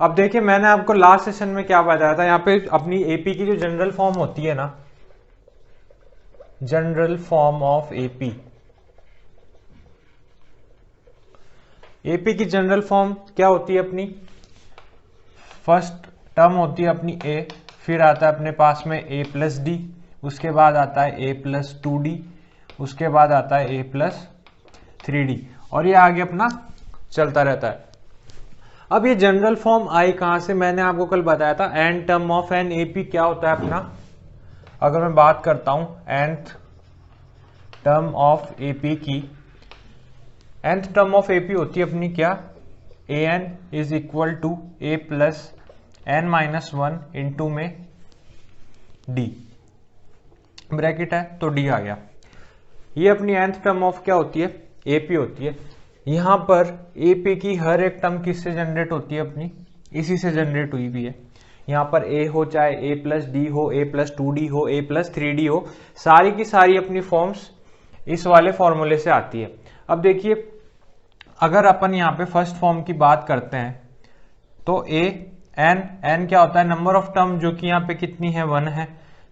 अब देखिए मैंने आपको लास्ट सेशन में क्या बताया था, यहाँ पे अपनी एपी की जो जनरल फॉर्म होती है ना, general form of AP, AP की जनरल फॉर्म क्या होती है अपनी, फर्स्ट टर्म होती है अपनी ए, फिर आता है अपने पास में ए प्लस डी, उसके बाद आता है ए प्लस 2d, उसके बाद आता है ए प्लस 3d, और ये आगे अपना चलता रहता है। अब ये जनरल फॉर्म आई कहां से, मैंने आपको कल बताया था n term of an AP क्या होता है अपना। अगर मैं बात करता हूं nth टर्म ऑफ एपी की, nth टर्म ऑफ एपी होती है अपनी क्या, a n is equal to a plus n minus 1 into में डी, ब्रैकेट है तो डी आ गया। ये अपनी nth टर्म ऑफ क्या होती है, एपी होती है। यहां पर एपी की हर एक टर्म किससे जनरेट होती है अपनी, इसी से जनरेट हुई भी है। यहां पर ए हो, चाहे ए प्लस डी हो, ए प्लस 2d हो, ए प्लस 3d हो, सारी की सारी अपनी फॉर्म्स इस वाले फॉर्मूले से आती है। अब देखिए अगर अपन यहाँ पे फर्स्ट फॉर्म की बात करते हैं तो एन क्या होता है, नंबर ऑफ टर्म जो कि यहाँ पे कितनी है, 1 है,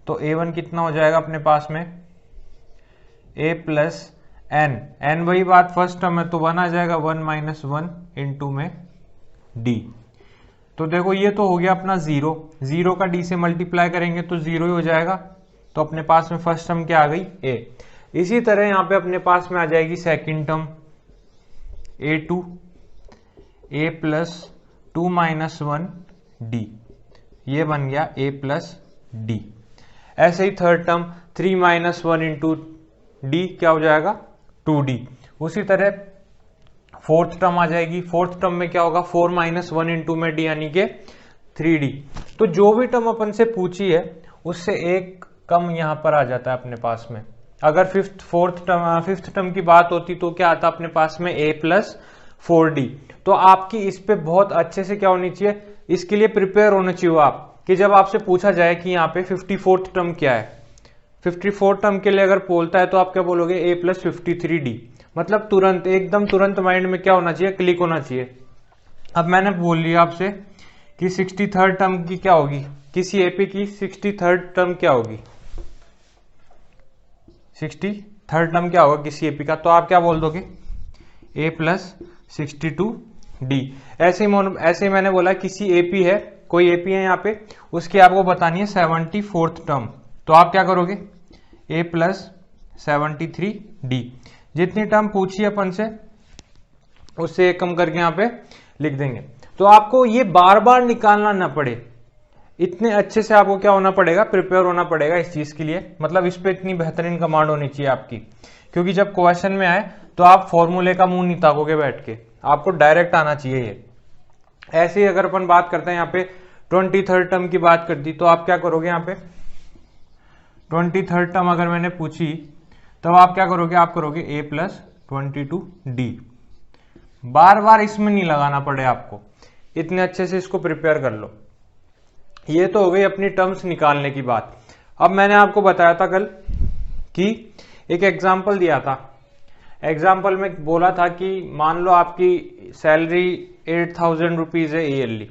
तो a1 कितना हो जाएगा अपने पास में, a प्लस एन वही बात फर्स्ट टर्म है तो 1 आ जाएगा, 1 माइनस 1 इंटू में d। तो देखो ये तो हो गया अपना 0 का d से मल्टीप्लाई करेंगे तो 0 ही हो जाएगा, तो अपने पास में फर्स्ट टर्म क्या आ गई, a। इसी तरह यहाँ पे अपने पास में आ जाएगी second term a2, a plus 2 minus 1 d, ये बन गया a प्लस d। ऐसे ही third term 3 minus 1 into d क्या हो जाएगा, 2d। उसी तरह फोर्थ टर्म आ जाएगी, फोर्थ टर्म में क्या होगा, 4 माइनस 1 इंटू में डी यानी के 3d। तो जो भी टर्म अपन से पूछी है उससे एक कम यहाँ पर आ जाता है अपने पास में। अगर फिफ्थ टर्म की बात होती तो क्या आता अपने पास में, a प्लस 4d। तो आपकी इस पे बहुत अच्छे से क्या होनी चाहिए, इसके लिए प्रिपेयर होने चाहिए आप, कि जब आपसे पूछा जाए कि यहाँ पे 54th टर्म क्या है, 54th टर्म के लिए अगर बोलता है तो आप क्या बोलोगे, a प्लस 53d। मतलब तुरंत एकदम तुरंत माइंड में क्या होना चाहिए, क्लिक होना चाहिए। अब मैंने बोल लिया आपसे कि 63rd टर्म की क्या होगी, किसी एपी की 63rd टर्म क्या होगी, 63rd टर्म क्या होगा किसी एपी का, तो आप क्या बोल दोगे, a प्लस 62d। ऐसे ही मैंने बोला किसी एपी है, कोई एपी है यहाँ पे, उसकी आपको बतानी है 74th टर्म, तो आप क्या करोगे, a प्लस 73d। जितनी टर्म पूछी अपन से उससे एक कम करके यहाँ पे लिख देंगे, तो आपको ये बार बार निकालना ना पड़े, इतने अच्छे से आपको क्या होना पड़ेगा, प्रिपेयर होना पड़ेगा इस चीज के लिए। मतलब इस पे इतनी बेहतरीन कमांड होनी चाहिए आपकी, क्योंकि जब क्वेश्चन में आए तो आप फॉर्मूले का मुंह नहीं ताकोगे बैठ के, आपको डायरेक्ट आना चाहिए ये। ऐसे ही अगर अपन बात करते हैं यहाँ पे 23rd टर्म की बात कर दी, तो आप क्या करोगे, यहाँ पे 23rd टर्म अगर मैंने पूछी तब आप क्या करोगे, आप करोगे a प्लस 22d। बार बार इसमें नहीं लगाना पड़े आपको, इतने अच्छे से इसको प्रिपेयर कर लो। ये तो हो गई अपनी टर्म्स निकालने की बात। अब मैंने आपको बताया था कल कि एक एग्जाम्पल दिया था, एग्जाम्पल में बोला था कि मान लो आपकी सैलरी 8000 रुपीज है ईयरली,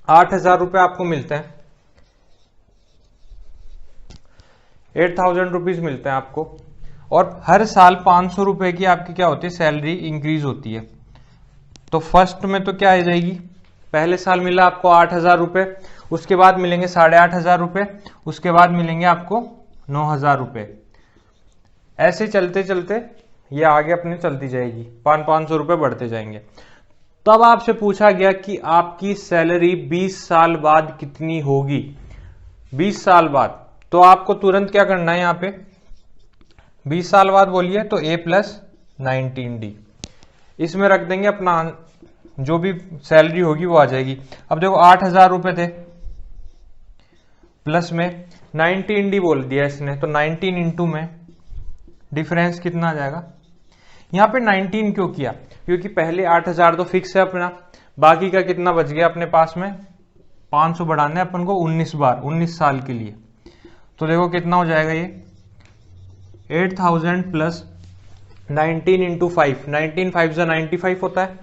8000 रुपये आपको मिलते हैं, 8000 रुपीज मिलते हैं आपको, और हर साल 500 रुपए की आपकी क्या होती है, सैलरी इंक्रीज होती है। तो फर्स्ट में तो क्या आ जाएगी, पहले साल मिला आपको 8000 रुपए, उसके बाद मिलेंगे 8500 रुपए, उसके बाद मिलेंगे आपको 9000 रुपए। ऐसे चलते चलते ये आगे अपने चलती जाएगी, 500 रुपए बढ़ते जाएंगे। तब आपसे पूछा गया कि आपकी सैलरी 20 साल बाद कितनी होगी, 20 साल बाद। तो आपको तुरंत क्या करना है, यहाँ पे 20 साल बाद बोलिए तो a प्लस 19d, इसमें रख देंगे अपना जो भी सैलरी होगी वो आ जाएगी। अब देखो 8000 रुपए थे, प्लस में 19d बोल दिया इसने, तो 19 इंटू में डिफरेंस कितना आ जाएगा। यहाँ पे 19 क्यों किया, क्योंकि पहले 8000 तो फिक्स है अपना, बाकी का कितना बच गया अपने पास में, 500 बढ़ाना है अपन को 19 बार, 19 साल के लिए। तो देखो कितना हो जाएगा ये, 8000 प्लस 19 इंटू 5, 19 5 95 होता है,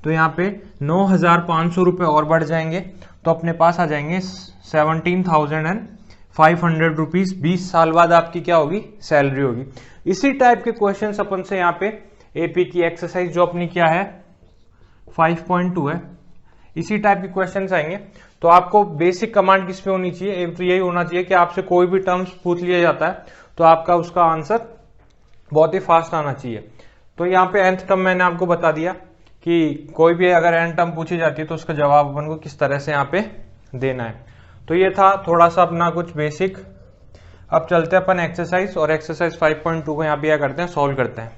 तो यहाँ पे 9,500 रुपये और बढ़ जाएंगे, तो अपने पास आ जाएंगे 17,500 रुपीज़। 20 साल बाद आपकी क्या होगी, सैलरी होगी। इसी टाइप के क्वेश्चंस अपन से यहाँ पे एपी की एक्सरसाइज जो अपनी क्या है 5.2 है, इसी टाइप के क्वेश्चंस आएंगे। तो आपको बेसिक कमांड किस पे होनी चाहिए, एक तो यही होना चाहिए कि आपसे कोई भी टर्म्स पूछ लिया जाता है तो आपका उसका आंसर बहुत ही फास्ट आना चाहिए। तो यहाँ पे nth टर्म मैंने आपको बता दिया कि कोई भी अगर n टर्म पूछी जाती है तो उसका जवाब अपन को किस तरह से यहाँ पे देना है। तो ये था थोड़ा सा अपना कुछ बेसिक। अब चलते हैं अपन एक्सरसाइज, और एक्सरसाइज 5.2 को यहाँ पे क्या करते हैं, सॉल्व करते हैं।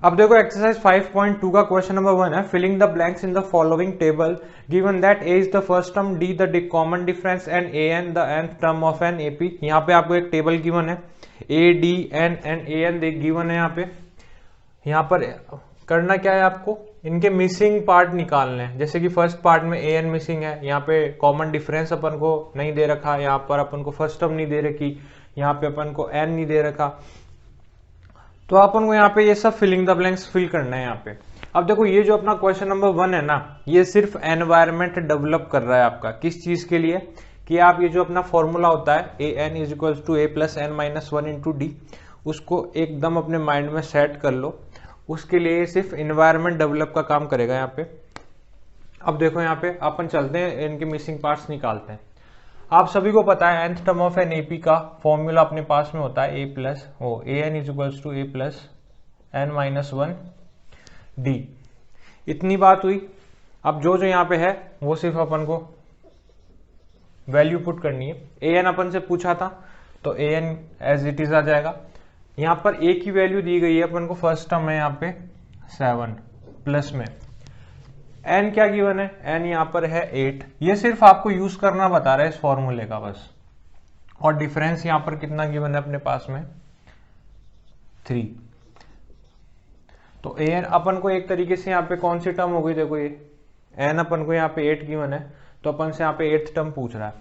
अब देखो एक्सरसाइज 5.2 का क्वेश्चन नंबर 1 है, filling the blanks in the following table given that a is the first term, d the common difference and an the nth term of an AP। यहाँ पे आपको एक टेबल गिवन है, a d n and an given है। यहाँ पर करना क्या है, आपको इनके मिसिंग पार्ट निकालने हैं। जैसे कि फर्स्ट पार्ट में an मिसिंग है, यहाँ पे कॉमन डिफरेंस अपन को नहीं दे रखा, यहाँ पर अपन को फर्स्ट टर्म नहीं दे रखी, यहाँ पे अपन को n नहीं दे रखा। तो अपन को यहाँ पे ये सब फिलिंग द ब्लैंक्स फिल करना है यहाँ पे। अब देखो ये जो अपना क्वेश्चन नंबर 1 है ना, ये सिर्फ एनवायरमेंट डेवलप कर रहा है आपका, किस चीज के लिए, कि आप ये जो अपना फॉर्मूला होता है an is equal to a plus n minus 1 into D, उसको एकदम अपने माइंड में सेट कर लो। उसके लिए सिर्फ एनवायरमेंट डेवलप का काम करेगा यहाँ पे। अब देखो यहाँ पे अपन चलते हैं, इनके मिसिंग पार्ट्स निकालते हैं। आप सभी को पता है nth term of an AP का फॉर्मूला अपने पास में होता है a plus an is equals to a plus n minus 1 D. इतनी बात हुई। अब जो जो यहाँ पे है वो सिर्फ अपन को वैल्यू पुट करनी है। an अपन से पूछा था तो an एज इट इज आ जाएगा। यहाँ पर a की वैल्यू दी गई है अपन को, फर्स्ट टर्म है यहाँ पे 7 प्लस में n क्या गिवन है, n यहाँ पर है 8। ये सिर्फ आपको यूज करना बता रहा है इस फॉर्मूले का बस। और डिफरेंस यहाँ पर कितना गिवन है अपने पास में 3। तो an अपन को एक तरीके से यहाँ पे कौन सी टर्म हो गई, देखो ये n अपन को यहाँ पे 8 गिवन है, तो अपन से यहाँ पे 8th टर्म पूछ रहा है।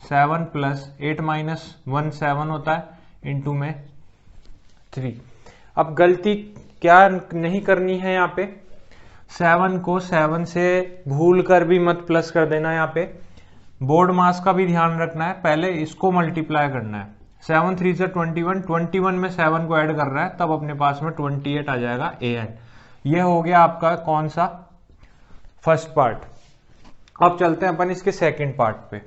7 प्लस 8 माइनस 1 7 होता है, इंटू में 3। अब गलती क्या नहीं करनी है, यहाँ पे 7 को 7 से भूल कर भी मत प्लस कर देना। यहाँ पे बोर्ड मास का भी ध्यान रखना है, पहले इसको मल्टीप्लाई करना है। 7 3 से 21, 21 में 7 को ऐड कर रहा है, तब अपने पास में 28 आ जाएगा an। ये हो गया आपका कौन सा, फर्स्ट पार्ट। अब चलते हैं अपन इसके सेकंड पार्ट पे।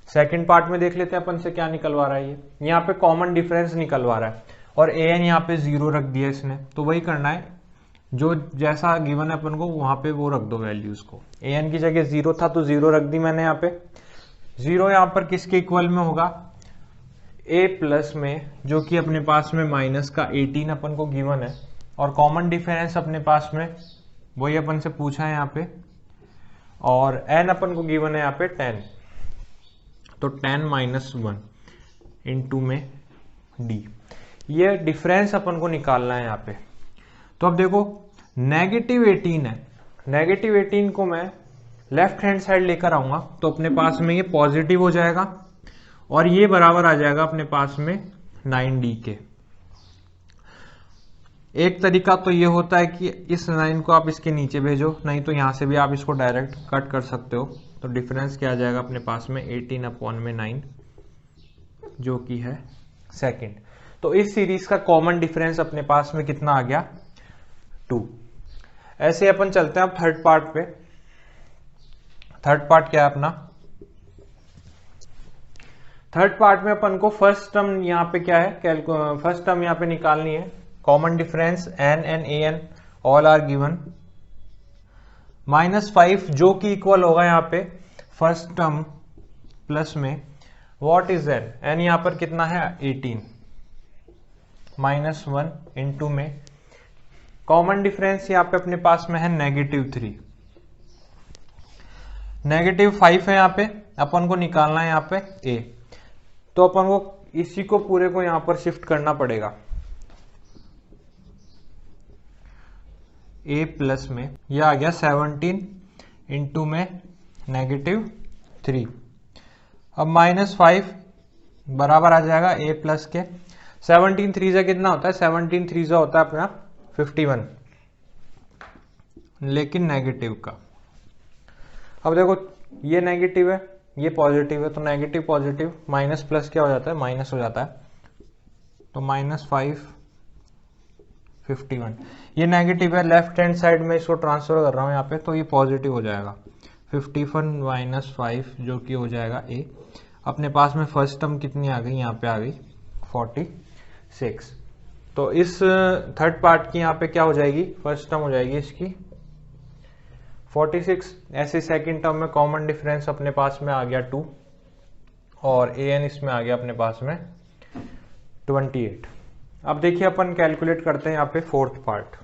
सेकंड पार्ट में देख लेते हैं अपन से क्या निकलवा रहा है। ये यहाँ पे कॉमन डिफरेंस निकलवा रहा है और an यहाँ पे 0 रख दिया इसने, तो वही करना है, जो जैसा गिवन है अपन को वहां पे वो रख दो वैल्यूज को। an की जगह 0 था तो 0 रख दी मैंने यहाँ पे। 0 यहाँ पर किसके इक्वल में होगा, a प्लस में, जो कि अपने पास में माइनस का 18 अपन को गिवन है, और कॉमन डिफरेंस अपने पास में वही अपन से पूछा है यहाँ पे, और n अपन को गिवन है यहाँ पे 10, तो 10 माइनस 1 इंटू में d। ये डिफरेंस अपन को निकालना है यहाँ पे। तो अब देखो नेगेटिव 18 है, नेगेटिव 18 को मैं लेफ्ट हैंड साइड लेकर आऊंगा तो अपने पास में ये पॉजिटिव हो जाएगा, और ये बराबर आ जाएगा अपने पास में 9d के। एक तरीका तो ये होता है कि इस लाइन को आप इसके नीचे भेजो, नहीं तो यहां से भी आप इसको डायरेक्ट कट कर सकते हो। तो डिफरेंस क्या आ जाएगा अपने पास में 18 अपॉन में 9, जो कि है सेकंड। तो इस सीरीज का कॉमन डिफरेंस अपने पास में कितना आ गया, 2। ऐसे अपन चलते हैं अब थर्ड पार्ट पे। थर्ड पार्ट क्या है अपना, थर्ड पार्ट में अपन को फर्स्ट टर्म यहाँ पे क्या है, फर्स्ट टर्म यहाँ पे निकालनी है। Common difference n and an all are given, -5 जो कि इक्वल होगा यहाँ पे फर्स्ट टर्म प्लस में व्हाट इज n, n यहाँ पर कितना है 18, -1 इंटू में कॉमन डिफरेंस यहाँ पे अपने पास में है -3, -5 है यहाँ पे, अपन को निकालना है यहाँ पे a। तो अपन को इसी को पूरे को यहाँ पर शिफ्ट करना पड़ेगा। a प्लस में यह आ गया 17 इंटू में -3। अब -5 बराबर आ जाएगा a प्लस के 17 3 से कितना होता है, 17 3 से होता है अपना 51, लेकिन नेगेटिव का। अब देखो ये नेगेटिव है, ये पॉजिटिव है, तो नेगेटिव पॉजिटिव माइनस प्लस क्या हो जाता है, माइनस हो जाता है, तो -551। ये नेगेटिव है, लेफ्ट हैंड साइड में इसको ट्रांसफर कर रहा हूँ यहाँ पे, तो ये पॉजिटिव हो जाएगा, 51 - 5 जो कि हो जाएगा ए। अपने पास में फर्स्ट टर्म कितनी आ गई, यहाँ पे आ गई 46। तो इस थर्ड पार्ट की यहाँ पे क्या हो जाएगी, फर्स्ट टर्म हो जाएगी इसकी 46। ऐसे सेकंड टर्म में कॉमन डिफरेंस अपने पास में आ गया 2 और an इसमें आ गया अपने पास में 28। अब देखिए अपन कैलकुलेट करते हैं यहाँ पे फोर्थ पार्ट।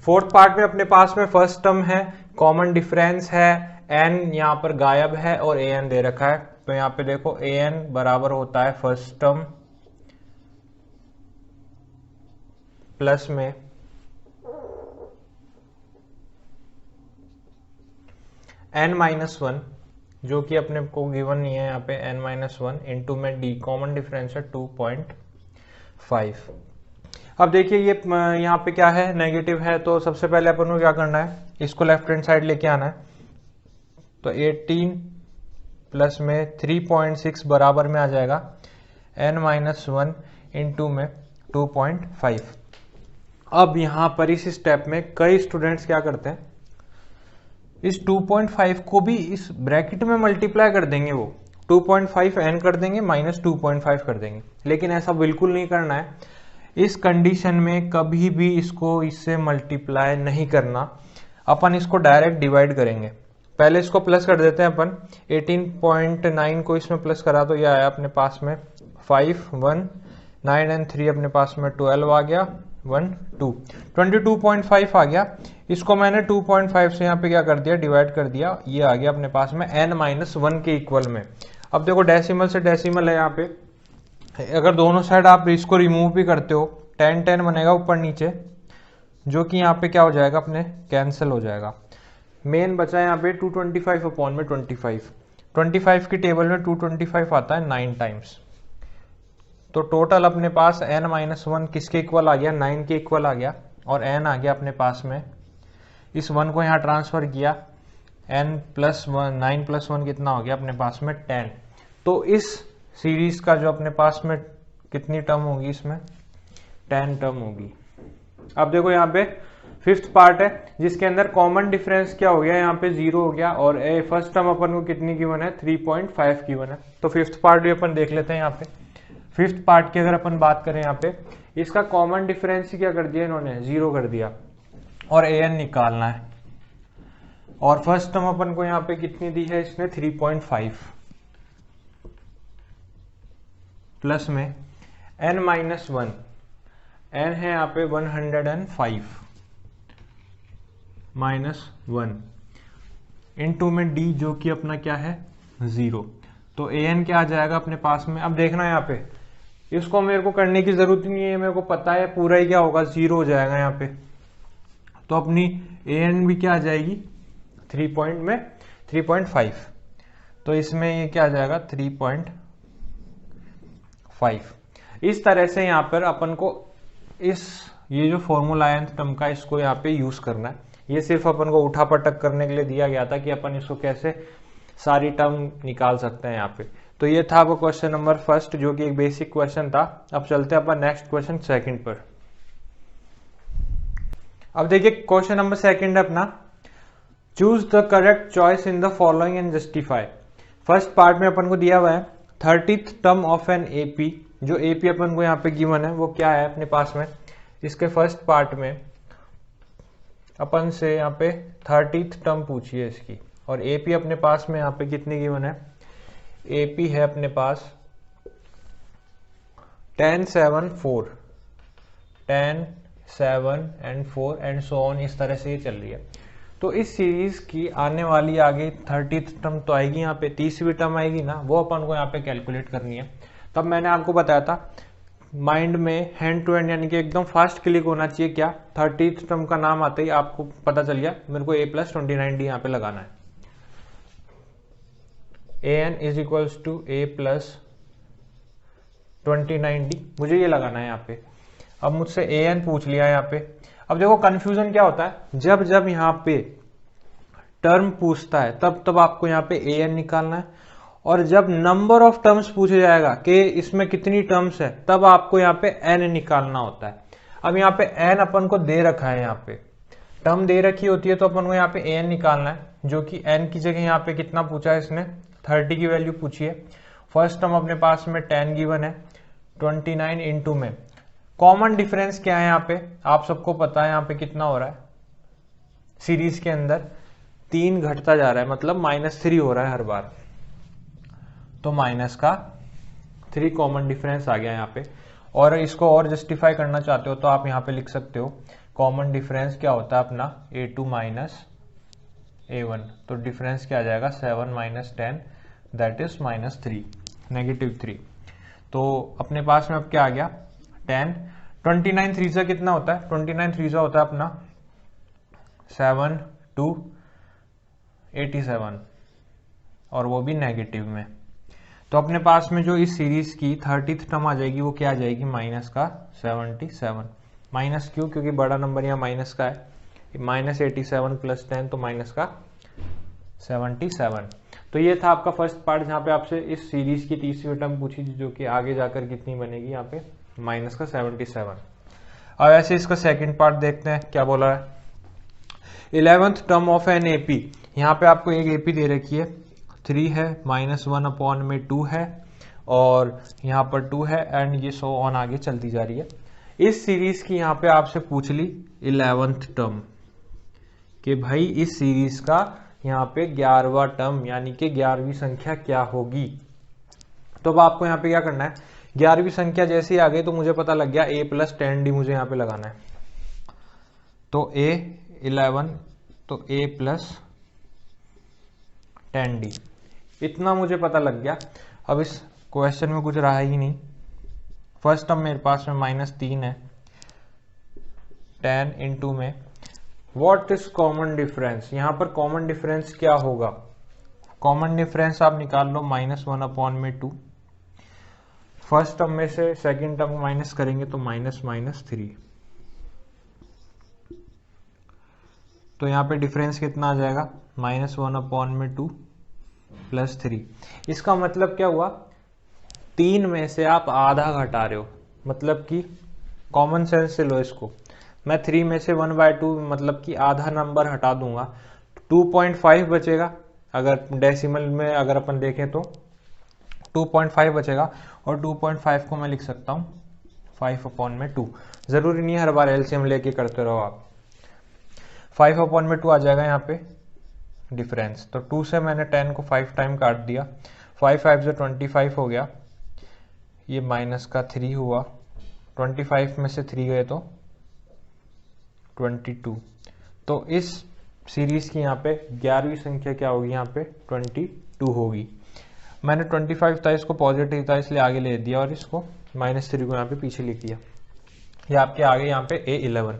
फोर्थ पार्ट में अपने पास में फर्स्ट टर्म है, कॉमन डिफरेंस है, n यहाँ पर गायब है और an दे रखा है। तो यहाँ पे देखो an बराबर होता है फर्स्ट टर्म प्लस में n-1 जो कि अपने को गिवन नहीं है यहाँ पे, n-1 इंटू में d कॉमन डिफरेंस है 2.5। अब देखिए ये यहाँ पे क्या है, नेगेटिव है, तो सबसे पहले अपन को क्या करना है, इसको लेफ्ट हैंड साइड लेके आना है। तो 18 प्लस में 3.6 बराबर में आ जाएगा n-1 इंटू में 2.5। अब यहाँ पर इस स्टेप में कई स्टूडेंट्स क्या करते हैं, इस 2.5 को भी इस ब्रैकेट में मल्टीप्लाई कर देंगे, वो 2.5 n कर देंगे माइनस 2.5 कर देंगे, लेकिन ऐसा बिल्कुल नहीं करना है। इस कंडीशन में कभी भी इसको इससे मल्टीप्लाई नहीं करना, अपन इसको डायरेक्ट डिवाइड करेंगे। पहले इसको प्लस कर देते हैं अपन, 18.9 को इसमें प्लस करा तो ये आया अपने पास में 5 1 9 एंड 3 अपने पास में 12 आ गया, 1 2 22.5 आ गया। इसको मैंने 2.5 से यहाँ पे क्या कर दिया, डिवाइड कर दिया, ये आ गया अपने पास में n-1 के इक्वल में। अब देखो डेसिमल से डेसिमल है यहाँ पे, अगर दोनों साइड आप इसको रिमूव भी करते हो 10 बनेगा ऊपर नीचे, जो कि यहाँ पे क्या हो जाएगा, अपने कैंसिल हो जाएगा। मेन बचा है यहाँ पे 225 अपॉन में 25 की टेबल में 225 आता है 9 टाइम्स। तो टोटल अपने पास n-1 किसके इक्वल आ गया, 9 के इक्वल आ गया, और n आ गया अपने पास में, इस 1 को यहाँ ट्रांसफर किया, n+1 9 + 1 कितना हो गया अपने पास में 10। तो इस सीरीज का जो अपने पास में कितनी टर्म होगी, इसमें 10 टर्म होगी। अब देखो यहाँ पे फिफ्थ पार्ट है जिसके अंदर कॉमन डिफरेंस क्या हो गया, यहाँ पे 0 हो गया, और फर्स्ट टर्म अपन को कितनी गिवन है, 3.5 गिवन है। तो फिफ्थ पार्ट भी अपन देख लेते हैं। यहाँ पे फिफ्थ पार्ट की अगर अपन बात करें, यहाँ पे इसका कॉमन डिफरेंस क्या कर दिया इन्होंने, 0 कर दिया, और an निकालना है। और फर्स्ट टर्म अपन को यहाँ पे कितनी दी है इसने, 3.5 प्लस में n-1, n है यहाँ पे 105 -1 इंटू में d जो कि अपना क्या है 0। तो an क्या आ जाएगा अपने पास में। अब देखना यहाँ पे, इसको मेरे को करने की जरूरत नहीं है, मेरे को पता है पूरा ही क्या होगा, 0 हो जाएगा यहाँ पे। तो अपनी an भी क्या आ जाएगी 3.5, तो इसमें ये क्या आ जाएगा 3.5। इस तरह से यहाँ पर अपन को ये जो फॉर्मूला है nth टर्म का, इसको यहाँ पे यूज करना है। ये सिर्फ अपन को उठा पटक करने के लिए दिया गया था कि अपन इसको कैसे सारी टर्म निकाल सकते हैं यहाँ पे। तो ये था वो क्वेश्चन नंबर फर्स्ट, जो कि एक बेसिक क्वेश्चन था। अब चलते हैं अपन नेक्स्ट क्वेश्चन सेकंड पर। अब देखिए क्वेश्चन नंबर सेकंड है अपना, choose the correct choice in the following and justify. First part में अपन को दिया हुआ है 30th term of an AP. जो एपी अपन को यहाँ पे गिवन है वो क्या है अपने पास में, इसके फर्स्ट पार्ट में अपन से यहाँ पे 30th टर्म पूछी है इसकी, और एपी अपने पास में यहाँ पे कितनी गिवन है, एपी है अपने पास 10 7 4 10 7 एंड 4 एंड सो ऑन, इस तरह से ये चल रही है। तो इस सीरीज की आने वाली आगे 30th टर्म तो आएगी, यहाँ पे 30वीं टर्म आएगी ना, वो अपन को यहाँ पे कैलकुलेट करनी है। तब मैंने आपको बताया था माइंड में हैंड टू हैंड, यानी कि एकदम फास्ट क्लिक होना चाहिए। क्या 30th टर्म का नाम आते ही आपको पता चल गया, मेरे को a+29d यहाँ पे लगाना है। an is equals to a+29d, मुझे ये लगाना है यहाँ पे। अब मुझसे ए एन पूछ लिया यहाँ पे। अब देखो कंफ्यूजन क्या होता है, जब जब यहाँ पे टर्म पूछता है तब तब आपको यहाँ पे ए एन निकालना है, और जब नंबर ऑफ टर्म्स पूछे जाएगा कि इसमें कितनी टर्म्स है तब आपको यहाँ पे एन निकालना होता है। अब यहाँ पे एन अपन को दे रखा है, यहाँ पे टर्म दे रखी होती है तो अपन को यहाँ पे ए एन निकालना है, जो कि एन की जगह यहाँ पे कितना पूछा है इसने, 30 की वैल्यू पूछी है। फर्स्ट टर्म अपने पास में 10 गिवन है, 29 इंटू में कॉमन डिफरेंस क्या है यहाँ पे आप सबको पता है, यहाँ पे कितना हो रहा है सीरीज के अंदर 3 घटता जा रहा है, मतलब -3 हो रहा है हर बार, तो माइनस का 3 कॉमन डिफरेंस आ गया यहाँ पे। और इसको और जस्टिफाई करना चाहते हो तो आप यहाँ पे लिख सकते हो कॉमन डिफरेंस क्या होता है अपना a2 माइनस a1, तो डिफरेंस क्या आ जाएगा 7 माइनस 10 दैट इज -3, -3। तो अपने पास में अब क्या आ गया 10, 29 3 कितना होता है, 29 3 होता है अपना 7 2 87, और वो भी नेगेटिव में। तो अपने पास में जो इस सीरीज की 30th टर्म आ जाएगी वो क्या आ जाएगी माइनस का 77। माइनस क्यों, क्योंकि बड़ा नंबर यहाँ माइनस का है, -87 प्लस 10 तो माइनस का 77। तो ये था आपका फर्स्ट पार्ट जहाँ पे आपसे इस सीरीज की तीसरी टर्म पूछी थी, जो कि आगे जाकर कितनी बनेगी यहाँ पे माइनस का 77। अब ऐसे इसका सेकंड पार्ट देखते हैं क्या बोला है। 11th term of an AP, यहाँ पे आपको एक एपी दे रखी है 3 है, -1/2 है, और यहाँ पर 2 है, एंड ये सो ऑन आगे चलती जा रही है। इस सीरीज की यहाँ पे आपसे पूछ ली 11th टर्म कि भाई इस सीरीज का यहाँ पे 11वां टर्म यानी कि 11वीं संख्या क्या होगी। तो अब आपको यहाँ पे क्या करना है, 11वीं संख्या जैसे ही आ गई तो मुझे पता लग गया a + 10d मुझे यहाँ पे लगाना है, तो a 11 तो a + 10d इतना मुझे पता लग गया। अब इस क्वेश्चन में कुछ रहा ही नहीं। फर्स्ट टर्म मेरे पास में -3 है, 10 इंटू में व्हाट इज कॉमन डिफरेंस, यहाँ पर कॉमन डिफरेंस क्या होगा, कॉमन डिफरेंस आप निकाल लो -1/2। फर्स्ट टर्म में से सेकंड टर्म माइनस करेंगे तो -3, तो यहाँ पे डिफरेंस कितना आ जाएगा -1/2 + 3। इसका मतलब क्या हुआ, 3 में से आप आधा घटा रहे हो, मतलब कि कॉमन सेंस से लो इसको, मैं 3 में से 1/2 मतलब कि आधा नंबर हटा दूंगा, 2.5 बचेगा। अगर डेसिमल में अगर अपन देखें तो 2.5 बचेगा, और 2.5 को मैं लिख सकता हूँ 5/2। जरूरी नहीं हर बार एलसीएम लेके करते रहो आप, 5/2 आ जाएगा यहाँ पे डिफरेंस। तो 2 से मैंने 10 को 5 टाइम काट दिया, 5 5 से 25 हो गया, ये -3 हुआ, 25 में से 3 गए तो 22। तो इस सीरीज की यहाँ पे 11वीं संख्या क्या होगी, यहाँ पे 22 होगी। मैंने 25 था, इसको पॉजिटिव था इसलिए आगे ले दिया, और इसको -3 को यहाँ पे पीछे लिख दिया। ये आपके आगे यहाँ पे A11।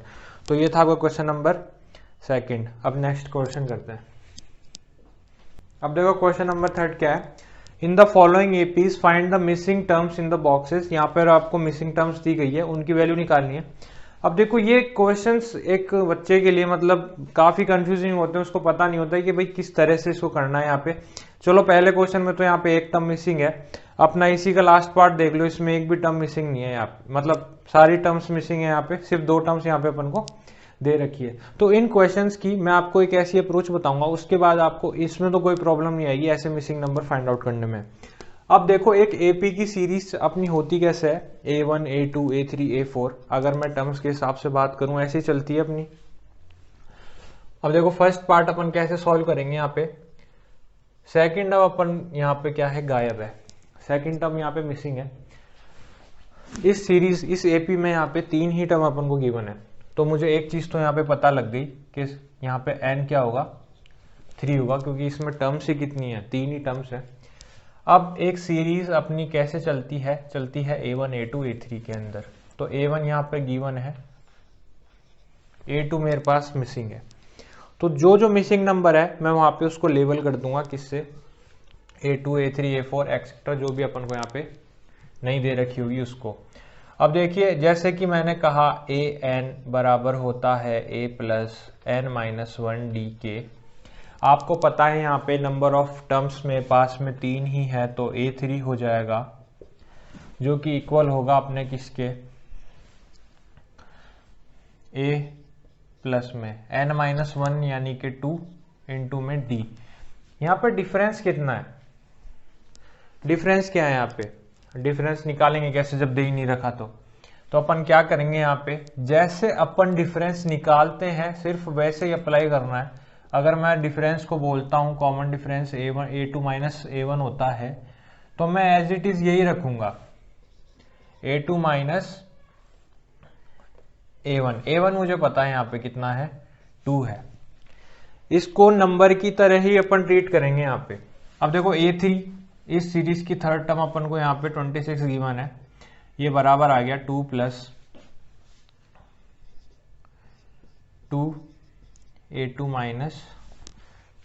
तो ये था आपका क्वेश्चन नंबर सेकंड। अब नेक्स्ट क्वेश्चन करते हैं। अब देखो क्वेश्चन नंबर 3 क्या है, इन the following APs find the missing terms in the boxes. यहाँ पर आपको मिसिंग टर्म्स दी गई है, उनकी वैल्यू निकालनी है। अब देखो ये क्वेश्चंस एक बच्चे के लिए मतलब काफी कंफ्यूजिंग होते हैं, उसको पता नहीं होता है कि भाई किस तरह से इसको करना है। यहाँ पे चलो पहले क्वेश्चन में तो यहाँ पे एक टर्म मिसिंग है, अपना इसी का लास्ट पार्ट देख लो, इसमें एक भी टर्म मिसिंग नहीं है यहाँ पे, मतलब सारी टर्म्स मिसिंग है यहाँ पे, सिर्फ 2 टर्म्स यहाँ पे अपन को दे रखी है। तो इन क्वेश्चंस की मैं आपको एक ऐसी अप्रोच बताऊंगा, उसके बाद आपको इसमें तो कोई प्रॉब्लम नहीं आएगी ऐसे मिसिंग नंबर फाइंड आउट करने में। अब देखो एक एपी की सीरीज अपनी होती कैसे है, A1 A2 A3 A4, अगर मैं टर्म्स के हिसाब से बात करूं ऐसी चलती है अपनी। अब देखो फर्स्ट पार्ट अपन कैसे सॉल्व करेंगे, यहाँ पे सेकंड टर्म अपन यहाँ पे क्या है गायब है, सेकंड टर्म यहाँ पे मिसिंग है। इस सीरीज इस एपी में यहाँ पे 3 ही टर्म अपन को गिवन है, तो मुझे एक चीज तो यहाँ पे पता लग गई कि यहाँ पे n क्या होगा 3 होगा, क्योंकि इसमें टर्म्स ही कितनी है 3 ही टर्म्स है। अब एक सीरीज अपनी कैसे चलती है A1 A2 A3 के अंदर, तो A1 यहाँ पे गिवन है, A2 मेरे पास मिसिंग है, तो जो जो मिसिंग नंबर है मैं वहां पे उसको लेबल कर दूंगा किससे, A2 A3 A4 एक्सेट्रा, जो भी अपन को यहाँ पे नहीं दे रखी होगी उसको। अब देखिए जैसे कि मैंने कहा ए एन बराबर होता है a plus n minus one D के। आपको पता है यहाँ पे नंबर ऑफ टर्म्स में पास में 3 ही है, तो A3 हो जाएगा, जो कि इक्वल होगा अपने किसके, A प्लस में n माइनस वन यानी कि 2 इंटू में D। यहाँ पर डिफरेंस कितना है, डिफरेंस क्या है, यहाँ पे डिफरेंस निकालेंगे कैसे जब दे ही नहीं रखा। तो अपन क्या करेंगे, यहाँ पे जैसे अपन डिफरेंस निकालते हैं सिर्फ वैसे ही अप्लाई करना है। अगर मैं डिफरेंस को बोलता हूँ common difference A2 minus A1 होता है, तो मैं एज इट इज यही रखूंगा, A2 माइनस A1 मुझे पता है यहाँ पे कितना है, 2 है। इसको नंबर की तरह ही अपन ट्रीट करेंगे यहाँ पे। अब देखो A3 इस सीरीज की थर्ड टर्म अपन को यहाँ पे 26 गिवन है, ये बराबर आ गया 2 प्लस 2 A2 माइनस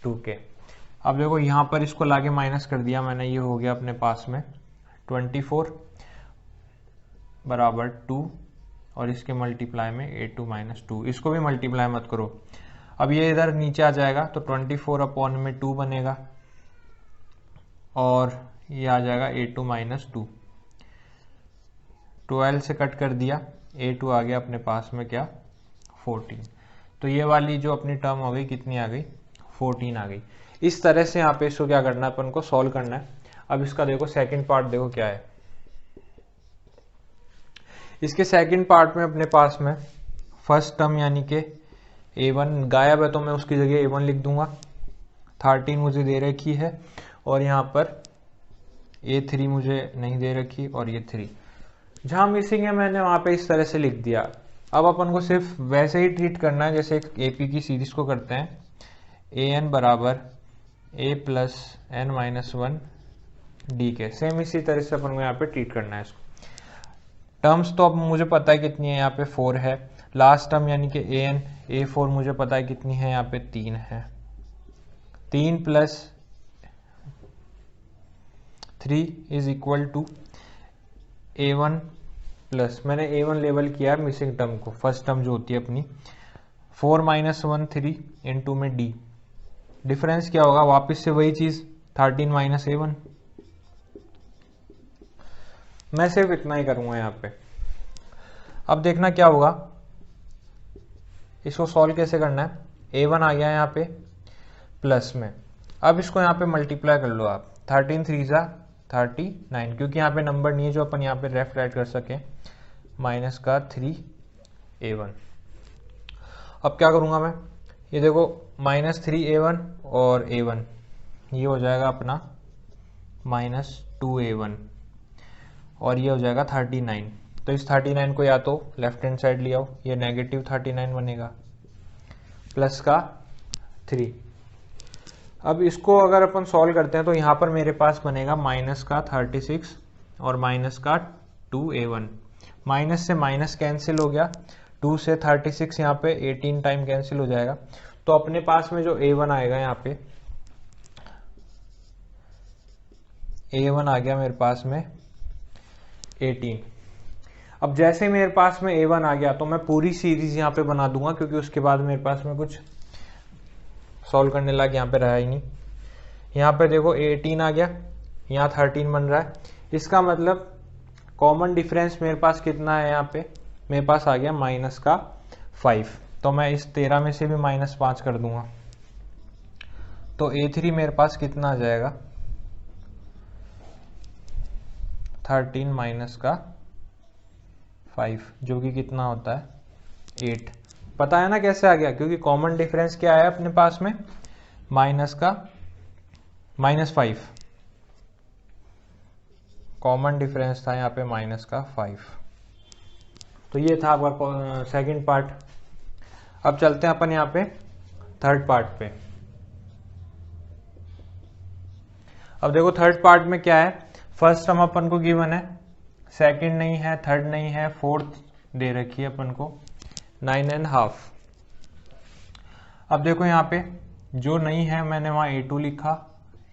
2 के। अब देखो यहाँ पर इसको लाके माइनस कर दिया मैंने, ये हो गया अपने पास में 24 बराबर 2 और इसके मल्टीप्लाई में A2 माइनस 2, इसको भी मल्टीप्लाई मत करो। अब ये इधर नीचे आ जाएगा तो 24 अपॉन में 2 बनेगा और ये आ जाएगा A2 माइनस 2, 12 से कट कर दिया, A2 आ गया अपने पास में क्या, 14। तो ये वाली जो अपनी टर्म हो गई कितनी आ गई, 14 आ गई। इस तरह से यहाँ पे इसको क्या करना है, अपन को सॉल्व करना है। अब इसका देखो सेकंड पार्ट देखो क्या है। इसके सेकंड पार्ट में अपने पास में फर्स्ट टर्म यानी कि A1 गायब है तो मैं उसकी जगह A1 लिख दूंगा, 13 मुझे दे रखी है और यहाँ पर A3 मुझे नहीं दे रखी और ये 3 जहाँ मिसिंग है मैंने वहाँ पे इस तरह से लिख दिया। अब अपन को सिर्फ वैसे ही ट्रीट करना है जैसे एक AP की सीरीज को करते हैं, AN बराबर A plus n minus one D के, सेम इसी तरह से अपन को यहाँ पे ट्रीट करना है इसको। टर्म्स तो अब मुझे पता है कितनी है, यहाँ पे 4 है। लास्ट टर्म यानी कि AN A4 मुझे पता है कितनी है, यहाँ पे 3 है। 3 plus 3 is equal to A1 plus, मैंने A1 लेवल किया मिसिंग टर्म को, फर्स्ट टर्म जो होती है अपनी, 4 माइनस 1 3 इंटू में D। डिफरेंस क्या होगा, वापस से वही चीज 13 माइनस A1। मैं सिर्फ इतना ही करूंगा यहाँ पे। अब देखना क्या होगा, इसको सॉल्व कैसे करना है। A1 आ गया यहाँ पे प्लस में, अब इसको यहाँ पे मल्टीप्लाई कर लो आप, 13 3 जा 39, क्योंकि यहाँ पे नंबर नहीं है जो अपन यहाँ पे लेफ्ट राइट कर सके, माइनस का 3 A1। अब क्या करूंगा मैं, ये देखो माइनस 3 A1 और A1, ये हो जाएगा अपना माइनस 2 A1 और ये हो जाएगा 39। तो इस 39 को या तो लेफ्ट हैंड साइड ले आओ, ये नेगेटिव 39 बनेगा प्लस का 3। अब इसको अगर अपन सॉल्व करते हैं तो यहाँ पर मेरे पास बनेगा माइनस का 36 और माइनस का 2 A1। माइनस से माइनस कैंसिल हो गया, 2 से 36 यहाँ पे 18 टाइम कैंसिल हो जाएगा। तो अपने पास में जो A1 आएगा यहाँ पे, A1 आ गया मेरे पास में 18। अब जैसे मेरे पास में A1 आ गया तो मैं पूरी सीरीज यहाँ पे बना दूंगा, क्योंकि उसके बाद मेरे पास में कुछ सॉल्व करने लायक यहाँ पे रहा ही नहीं। यहाँ पे देखो 18 आ गया, यहाँ 13 बन रहा है, इसका मतलब कॉमन डिफरेंस मेरे पास कितना है, यहाँ पे मेरे पास आ गया माइनस का 5। तो मैं इस 13 में से भी माइनस 5 कर दूंगा, तो A3 मेरे पास कितना आ जाएगा, 13 माइनस का 5, जो कि कितना होता है 8। पता है ना कैसे आ गया, क्योंकि कॉमन डिफरेंस क्या है अपने पास में, -5। कॉमन डिफरेंस था यहाँ पे -5। तो ये था आपका सेकंड पार्ट। अब चलते हैं अपन यहाँ पे थर्ड पार्ट पे। अब देखो थर्ड पार्ट में क्या है, फर्स्ट टर्म अपन को गिवन है, सेकंड नहीं है, थर्ड नहीं है, फोर्थ दे रखी है अपन को 9.5। अब देखो यहाँ पे जो नहीं है मैंने वहाँ A2 लिखा,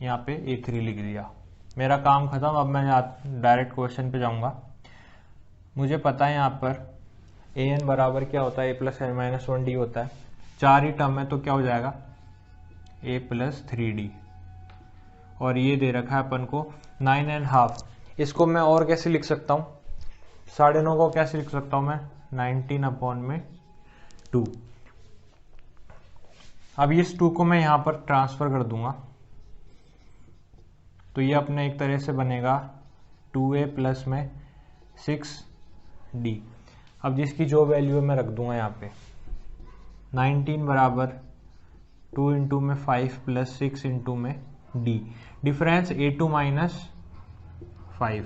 यहाँ पे A3 लिख दिया, मेरा काम खत्म। अब मैं डायरेक्ट क्वेश्चन पे जाऊंगा। मुझे पता है यहाँ पर ए एन बराबर क्या होता है, a plus n minus one d होता है। 4 ही टर्म है तो क्या हो जाएगा, ए प्लस 3d। और ये दे रखा है अपन को 9.5। इसको मैं और कैसे लिख सकता हूँ, 9.5 को कैसे लिख सकता हूँ मैं, 19/2। अब इस 2 को मैं यहाँ पर ट्रांसफर कर दूंगा तो ये अपने एक तरह से बनेगा 2a प्लस में 6d। अब जिसकी जो वैल्यू है मैं रख दूंगा यहाँ पे, 19 बराबर 2 इंटू में 5 प्लस 6 इंटू में d। डिफरेंस a2 माइनस 5,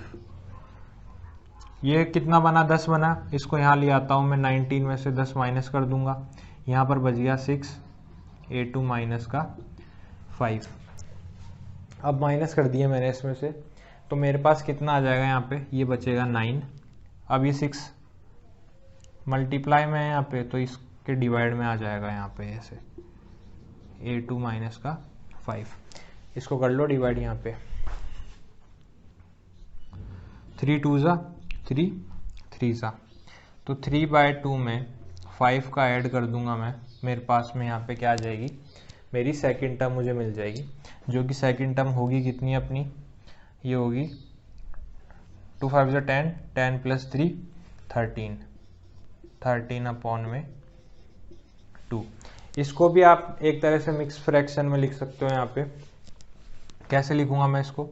ये कितना बना, 10 बना। इसको यहाँ ले आता हूँ मैं, 19 में से 10 माइनस कर दूंगा, यहाँ पर बच गया 6, a2 माइनस का 5। अब माइनस कर दिया मैंने इसमें से, तो मेरे पास कितना आ जाएगा यहाँ पे, ये बचेगा 9। अब ये 6 मल्टीप्लाई में है यहाँ पे, तो इसके डिवाइड में आ जाएगा यहाँ पे ऐसे, a2 माइनस का 5। इसको कर लो डिवाइड यहाँ पे, 3 2 ज़ा 3, 3 ज़ा, तो 3/2 में 5 का ऐड कर दूंगा मैं, मेरे पास में यहाँ पे क्या आ जाएगी, मेरी सेकंड टर्म मुझे मिल जाएगी, जो कि सेकंड टर्म होगी कितनी अपनी, ये होगी 2 5 ज़ा 10, 10 प्लस 3 13, 13/2। इसको भी आप एक तरह से मिक्स फ्रैक्शन में लिख सकते हो। यहाँ पे कैसे लिखूंगा मैं इसको,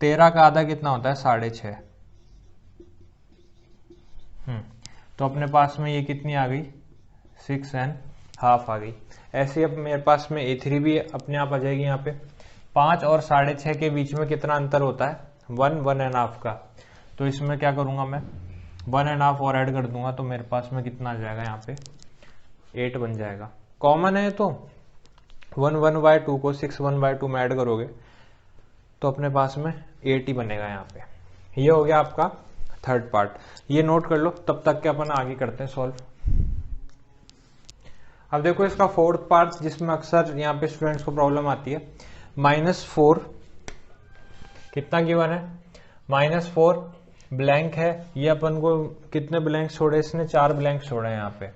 13 का आधा कितना होता है, 6.5। तो अपने पास में ये कितनी आ गई, 6.5 आ गई। ऐसे ही अब मेरे पास में a3 भी अपने आप आ जाएगी। यहाँ पे 5 और 6.5 के बीच में कितना अंतर होता है, 1 1.5 का। तो इसमें क्या करूंगा मैं, 1.5 और ऐड कर दूंगा, तो मेरे पास में कितना आ जाएगा, यहाँ पे 8 बन जाएगा। कॉमन है तो 1 1/2 को 6 1/2 में ऐड करोगे तो अपने पास में 8 ही बनेगा यहाँ पे। ये हो गया आपका थर्ड पार्ट, ये नोट कर लो, तब तक के अपन आगे करते हैं सॉल्व। अब देखो इसका फोर्थ पार्ट, जिसमें अक्सर यहाँ पे स्टूडेंट्स को प्रॉब्लम आती है, -4 कितना गिवन है, -4 ब्लैंक है। ये अपन को कितने ब्लैंक छोड़े, इसने 4 ब्लैंक छोड़े हैं यहाँ पे।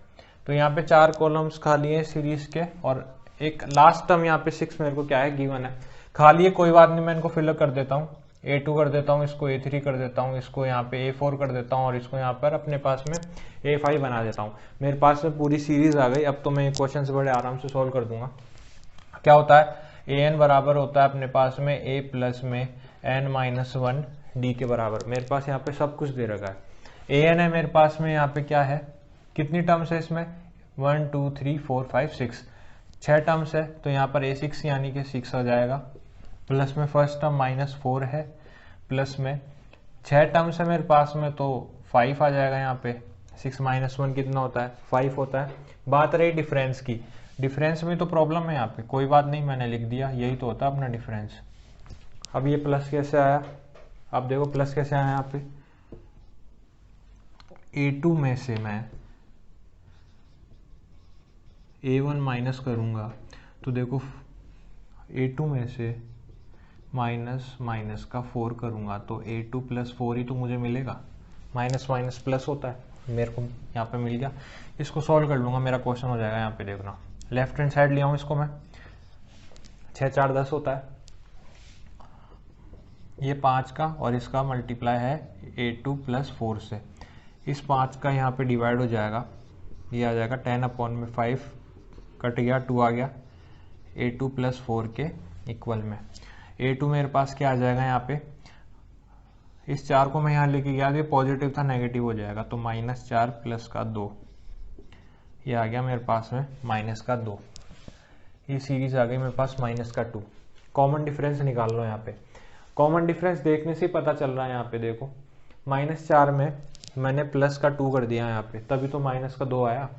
तो यहाँ पे 4 कॉलम्स खाली है सीरीज के, और एक लास्ट टर्म यहाँ पे 6 मेरे को क्या है, गिवन है। खाली है, कोई बात नहीं, मैं इनको फिलअप कर देता हूँ, a2 कर देता हूँ, इसको a3 कर देता हूँ, इसको यहाँ पे a4 कर देता हूँ, और इसको यहाँ पर अपने पास में a5 बना देता हूँ। मेरे पास में पूरी सीरीज आ गई। अब तो मैं क्वेश्चन बड़े आराम से सोल्व कर दूंगा। क्या होता है, an बराबर होता है अपने पास में a प्लस में n-1 d के बराबर। मेरे पास यहाँ पे सब कुछ दे रखा है। an है मेरे पास में, यहाँ पे क्या है, कितनी टर्म्स है इसमें, 1 2 3 4 5 6, 6 टर्म्स है। तो यहाँ पर a6 यानी कि 6 आ जाएगा, प्लस में फर्स्ट टर्म -4 है, प्लस में 6 टर्म्स है मेरे पास में, तो 5 आ जाएगा यहाँ पे। 6 - 1 कितना होता है, 5 होता है। बात रही डिफरेंस की, डिफरेंस में तो प्रॉब्लम है यहाँ पे, कोई बात नहीं, मैंने लिख दिया, यही तो होता है अपना डिफरेंस। अब ये प्लस कैसे आया, अब देखो प्लस कैसे आया, यहाँ पे a2 में से मैं a1 माइनस करूंगा, तो देखो a2 में से माइनस का 4 करूंगा, तो a2 + 4 ही तो मुझे मिलेगा। माइनस माइनस प्लस होता है, मेरे को यहाँ पे मिल गया। इसको सॉल्व कर लूंगा, मेरा क्वेश्चन हो जाएगा। यहाँ पे देखना, लेफ्ट हैंड साइड ले आऊँ इसको मैं, 6 4 10 होता है, ये 5 का, और इसका मल्टीप्लाई है a2 + 4 से। इस 5 का यहाँ पे डिवाइड हो जाएगा, ये आ जाएगा 10/5, कट गया, 2 आ गया, a2 + 4 के इक्वल में। a2 मेरे पास क्या आ जाएगा, यहाँ पे इस 4 को मैं यहाँ लेके गया, ये पॉजिटिव था, नेगेटिव हो जाएगा, तो -4 + का 2, ये आ गया मेरे पास में -2। ये सीरीज आ गई मेरे पास -2। कॉमन डिफरेंस निकाल लो। यहाँ पे कॉमन डिफरेंस देखने से पता चल रहा है, यहाँ पे देखो -4 में मैंने +2 कर दिया यहाँ पे, तभी तो -2 आया।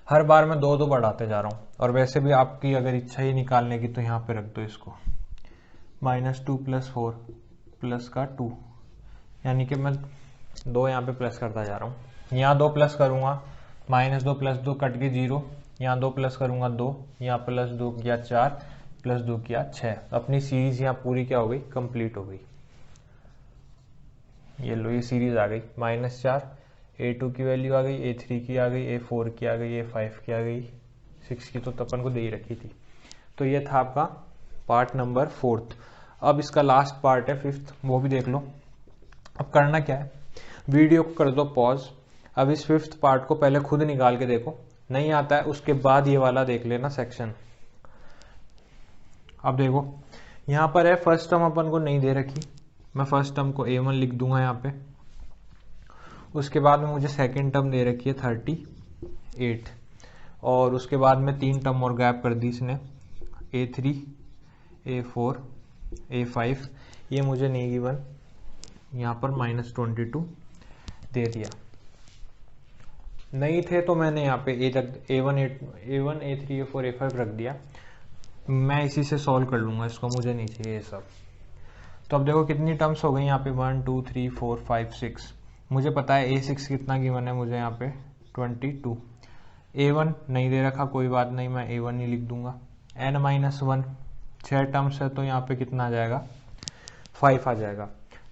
हर बार मैं 2 बढ़ाते जा रहा हूँ। और वैसे भी आपकी अगर इच्छा ही निकालने की तो यहाँ पे रख दो इसको, -2 + 4 + 2, यानी कि मैं 2 यहाँ पे प्लस करता जा रहा हूँ। यहाँ 2 प्लस करूँगा, -2 + 2 कट के 0, यहाँ 2 प्लस करूँगा 2, यहाँ +2 किया 4, +2 किया 6। अपनी सीरीज यहाँ पूरी क्या हो गई, कंप्लीट हो गई। ये लो ये सीरीज आ गई -4, A2 की वैल्यू आ गई, A3 की आ गई, A4 की आ गई, A5 की आ गई, 6 की तो अपन को दे ही रखी थी। तो ये था आपका पार्ट नंबर 4। अब इसका लास्ट पार्ट है 5th, वो भी देख लो। अब करना क्या है, वीडियो को कर दो पॉज। अब इस 5th पार्ट को पहले खुद निकाल के देखो, नहीं आता है उसके बाद ये वाला देख लेना सेक्शन। अब देखो यहाँ पर है फर्स्ट टर्म अपन को नहीं दे रखी, मैं फर्स्ट टर्म को A1 लिख दूंगा यहाँ पे। उसके बाद में मुझे सेकेंड टर्म दे रखी है 38, और उसके बाद में 3 टर्म और गैप कर दी इसने, A3, A4, A5, ये मुझे नहीं गिवन, यहाँ पर -22 दे दिया। नहीं थे तो मैंने यहाँ पे A1, A3, A4, A5 रख दिया। मैं इसी से सॉल्व कर लूँगा इसको, मुझे नहीं चाहिए ये सब। तो अब देखो कितनी टर्म्स हो गई यहाँ पे, 1 2 3 4 5 6। मुझे पता है A6 कितना गिवन है मुझे यहाँ पे 22। A1 नहीं दे रखा, कोई बात नहीं, मैं A1 ही लिख दूंगा। n-1 6 टर्म्स है तो यहाँ पे कितना आ जाएगा, 5 आ जाएगा।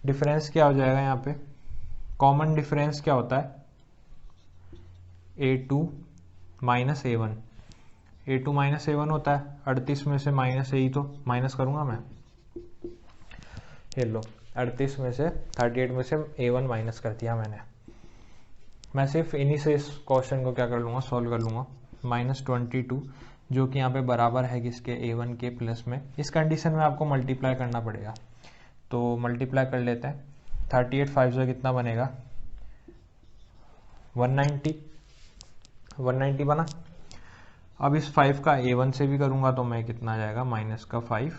डिफरेंस क्या हो जाएगा यहाँ पे, कॉमन डिफरेंस क्या होता है, A2 minus A1, A2 minus A1 होता है। 38 में से माइनस A ही तो माइनस करूंगा मैं, ये लो 38 में से 38 में से A1 माइनस कर दिया मैंने। मैं सिर्फ इन्हीं से इस क्वेश्चन को क्या कर लूँगा, सॉल्व कर लूँगा। -22 जो कि यहाँ पे बराबर है किसके, A1 के प्लस में। इस कंडीशन में आपको मल्टीप्लाई करना पड़ेगा, तो मल्टीप्लाई कर लेते हैं। 38 5 से कितना बनेगा, 190 बना। अब इस 5 का A1 से भी करूँगा तो मैं कितना आ जाएगा, -5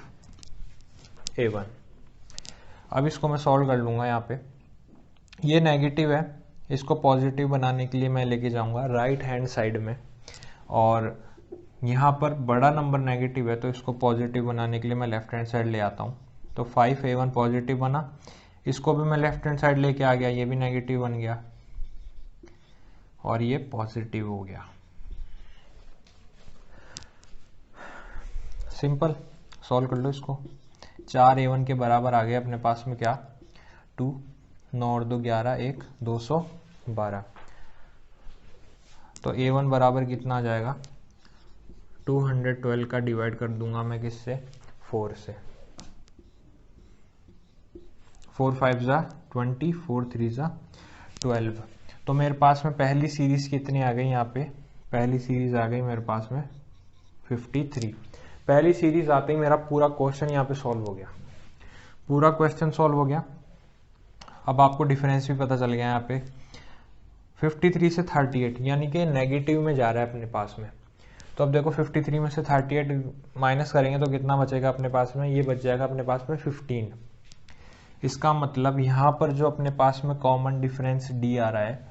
A1। अब इसको मैं सॉल्व कर लूँगा। यहाँ पे ये नेगेटिव है, इसको पॉजिटिव बनाने के लिए मैं लेके जाऊँगा राइट हैंड साइड में, और यहाँ पर बड़ा नंबर नेगेटिव है तो इसको पॉजिटिव बनाने के लिए मैं लेफ्ट हैंड साइड ले आता हूँ। तो 5A1 पॉजिटिव बना, इसको भी मैं लेफ्ट हैंड साइड लेके आ गया, ये भी नेगेटिव बन गया और ये पॉजिटिव हो गया। सिंपल, सॉल्व कर लो इसको। 4A1 के बराबर आ गया अपने पास में क्या, 2, 9 और 2 11, 1 212। तो A1 बराबर कितना आ जाएगा, 212 का डिवाइड कर दूंगा मैं किससे, 4 से। 4 5 जा 20, 4 3 जा 12। तो मेरे पास में पहली सीरीज कितनी आ गई, यहाँ पे पहली सीरीज आ गई मेरे पास में 53। पहली सीरीज आते ही मेरा पूरा क्वेश्चन यहाँ पे सॉल्व हो गया, पूरा क्वेश्चन सॉल्व हो गया। अब आपको डिफरेंस भी पता चल गया यहाँ पे 53 से 38, यानी कि नेगेटिव में जा रहा है अपने पास में। तो अब देखो 53 में से 38 माइनस करेंगे तो कितना बचेगा अपने पास में, ये बच जाएगा अपने पास में 15। इसका मतलब यहाँ पर जो अपने पास में कॉमन डिफरेंस D आ रहा है,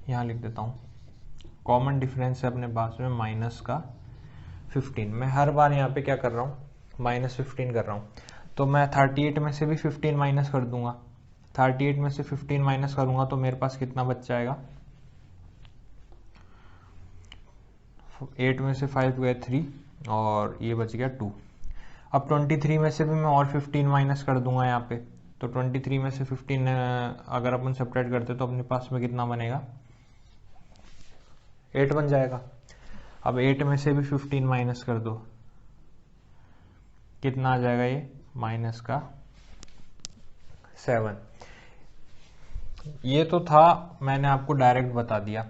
यहाँ लिख देता हूँ, कॉमन डिफरेंस है अपने पास में माइनस का 15। मैं हर बार यहाँ पे क्या कर रहा हूँ, -15 कर रहा हूँ। तो मैं 38 में से भी 15 माइनस कर दूंगा, 38 में से 15 माइनस करूंगा तो मेरे पास कितना बच जाएगा, 8 में से 5 गए 3 और ये बच गया 2। अब 23 में से भी मैं और 15 माइनस कर दूंगा यहाँ पे, तो 23 में से 15 अगर अपन सेपरेट करते तो अपने पास में कितना बनेगा, 8 बन जाएगा। अब 8 में से भी 15 माइनस कर दो, कितना आ जाएगा ये, माइनस का 7। ये तो था, मैंने आपको डायरेक्ट बता दिया।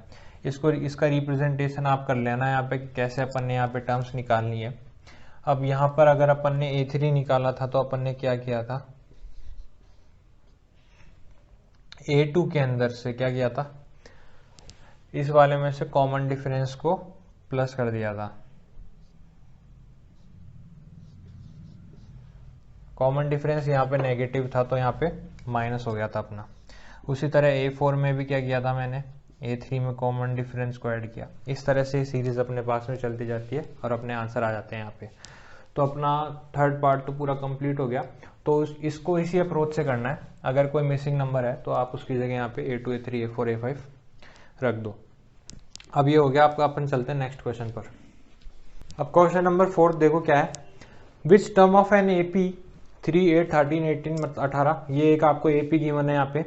इसको इसका रिप्रेजेंटेशन आप कर लेना यहाँ पे कैसे अपन ने यहाँ पे टर्म्स निकालनी है। अब यहाँ पर अगर अपन ने A3 निकाला था तो अपन ने क्या किया था, A2 के अंदर से क्या किया था, इस वाले में से कॉमन डिफरेंस को प्लस कर दिया था। कॉमन डिफरेंस यहाँ पे नेगेटिव था तो यहाँ पे माइनस हो गया था अपना। उसी तरह A4 में भी क्या किया था मैंने, A3 में कॉमन डिफरेंस को ऐड किया। इस तरह से सीरीज अपने पास में चलती जाती है और अपने आंसर आ जाते हैं यहाँ पे। तो अपना थर्ड पार्ट तो पूरा कंप्लीट हो गया। तो इसको इसी अप्रोच से करना है। अगर कोई मिसिंग नंबर है तो आप उसकी जगह यहाँ पे A2, A3, A4, A5 रख दो। अब ये हो गया आपका, अपन चलते हैं नेक्स्ट क्वेश्चन पर। अब क्वेश्चन नंबर 4 देखो क्या है, which term of an AP 3, 8, 13, 18 मतलब 18, ये एक आपको एपी गिवन है यहाँ पे।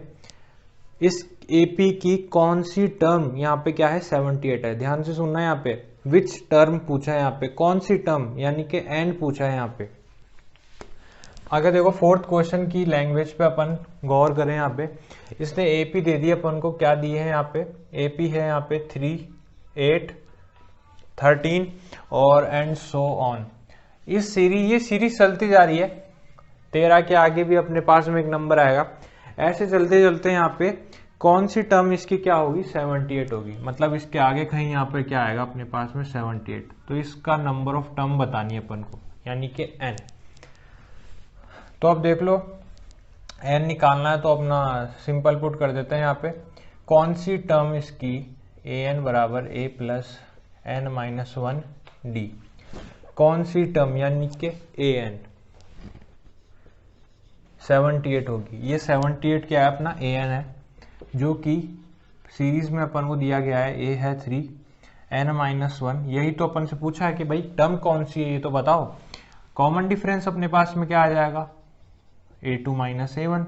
इस एपी की कौन सी टर्म यहाँ पे क्या है 78 है। ध्यान से सुनना है यहाँ पे, विच टर्म पूछा है यहाँ पे, कौन सी टर्म यानी कि एन पूछा है यहाँ पे। अगर देखो फोर्थ क्वेश्चन की लैंग्वेज पे अपन गौर करें यहाँ पे, इसने एपी दे दी अपन को, क्या दिए हैं यहाँ पे, एपी है यहाँ पे 3, 8, 13 और एंड सो ऑन। ये सीरीज चलती जा रही है, 13 के आगे भी अपने पास में एक नंबर आएगा, ऐसे चलते चलते यहाँ पे कौन सी टर्म इसकी क्या होगी 78 होगी, मतलब इसके आगे कहीं यहाँ पे क्या आएगा अपने पास में 78। तो इसका नंबर ऑफ टर्म बतानी है अपन को, यानी कि एन। तो अब देख लो एन निकालना है तो अपना सिंपल पुट कर देते हैं यहाँ पे, कौन सी टर्म इसकी ए एन बराबर ए प्लस एन माइनस 1 डी, कौन सी टर्म यानी कि ए एन 78 होगी। ये 78 क्या है अपना ए एन है, जो कि सीरीज में अपन को दिया गया है, ए है 3 एन माइनस 1, यही तो अपन से पूछा है कि भाई टर्म कौन सी है ये तो बताओ। कॉमन डिफरेंस अपने पास में क्या आ जाएगा a2 माइनस a1,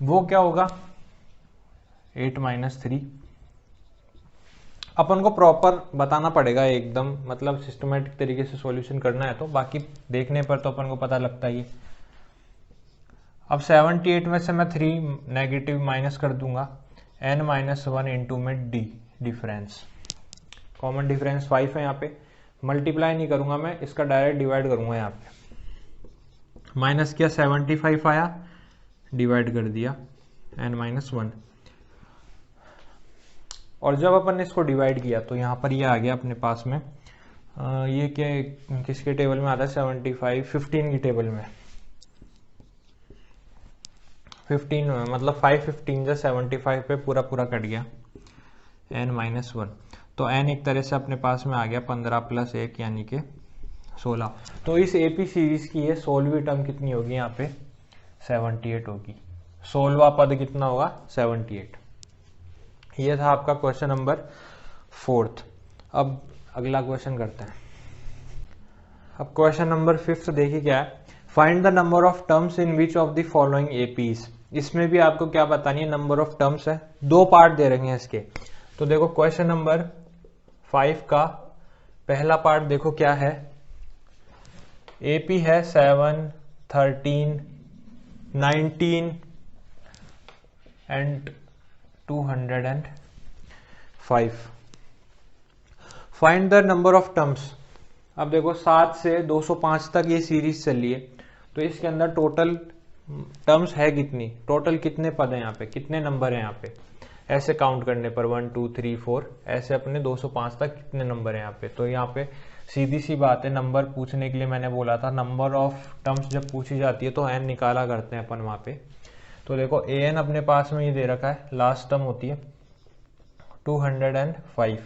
वो क्या होगा 8 माइनस 3। अपन को प्रॉपर बताना पड़ेगा एकदम, मतलब सिस्टमेटिक तरीके से सॉल्यूशन करना है, तो बाकी देखने पर तो अपन को पता लगता ही है। अब 78 में से मैं 3 नेगेटिव माइनस कर दूंगा, n माइनस 1 इंटू में डी डिफरेंस, कॉमन डिफरेंस 5 है यहाँ पे, मल्टीप्लाई नहीं करूंगा मैं, इसका डायरेक्ट डिवाइड करूंगा यहाँ पे, माइनस किया 75 आया, डिवाइड कर दिया n माइनस 1, और जब अपन ने इसको डिवाइड किया तो यहाँ पर ये आ गया अपने पास में, ये क्या किसके टेबल में आता है 75, 15 की टेबल में, 15 में मतलब 5 15 जो 75 पे पूरा पूरा कट गया n माइनस 1, तो n एक तरह से अपने पास में आ गया 15 प्लस 1 यानी कि 16। तो इस एपी सीरीज की ये 16वीं टर्म कितनी होगी यहाँ पे 78 होगी, 16वां पद कितना होगा 78। ये था आपका क्वेश्चन नंबर 4। अब अगला क्वेश्चन करते हैं। अब क्वेश्चन नंबर 5 देखिए क्या है, find the number of terms in which of the following APs. इसमें भी आपको क्या बतानी है, नंबर ऑफ टर्म्स है, 2 पार्ट दे रहे हैं इसके। तो देखो क्वेश्चन नंबर 5 का पहला पार्ट देखो क्या है, एपी है 7, 13, 19 and 205। Find the number of terms. अब देखो 7 से 205 तक ये सीरीज चली है, तो इसके अंदर टोटल टर्म्स है कितनी, टोटल कितने पद हैं यहाँ पे, कितने नंबर हैं यहाँ पे, ऐसे काउंट करने पर 1 2 3 4 ऐसे अपने 205 तक कितने नंबर हैं यहाँ पे। तो यहाँ पे सीधी सी बात है, नंबर पूछने के लिए मैंने बोला था नंबर ऑफ टर्म्स जब पूछी जाती है तो एन निकाला करते हैं अपन वहाँ पे। तो देखो ए एन अपने पास में ये दे रखा है, लास्ट टर्म होती है 205।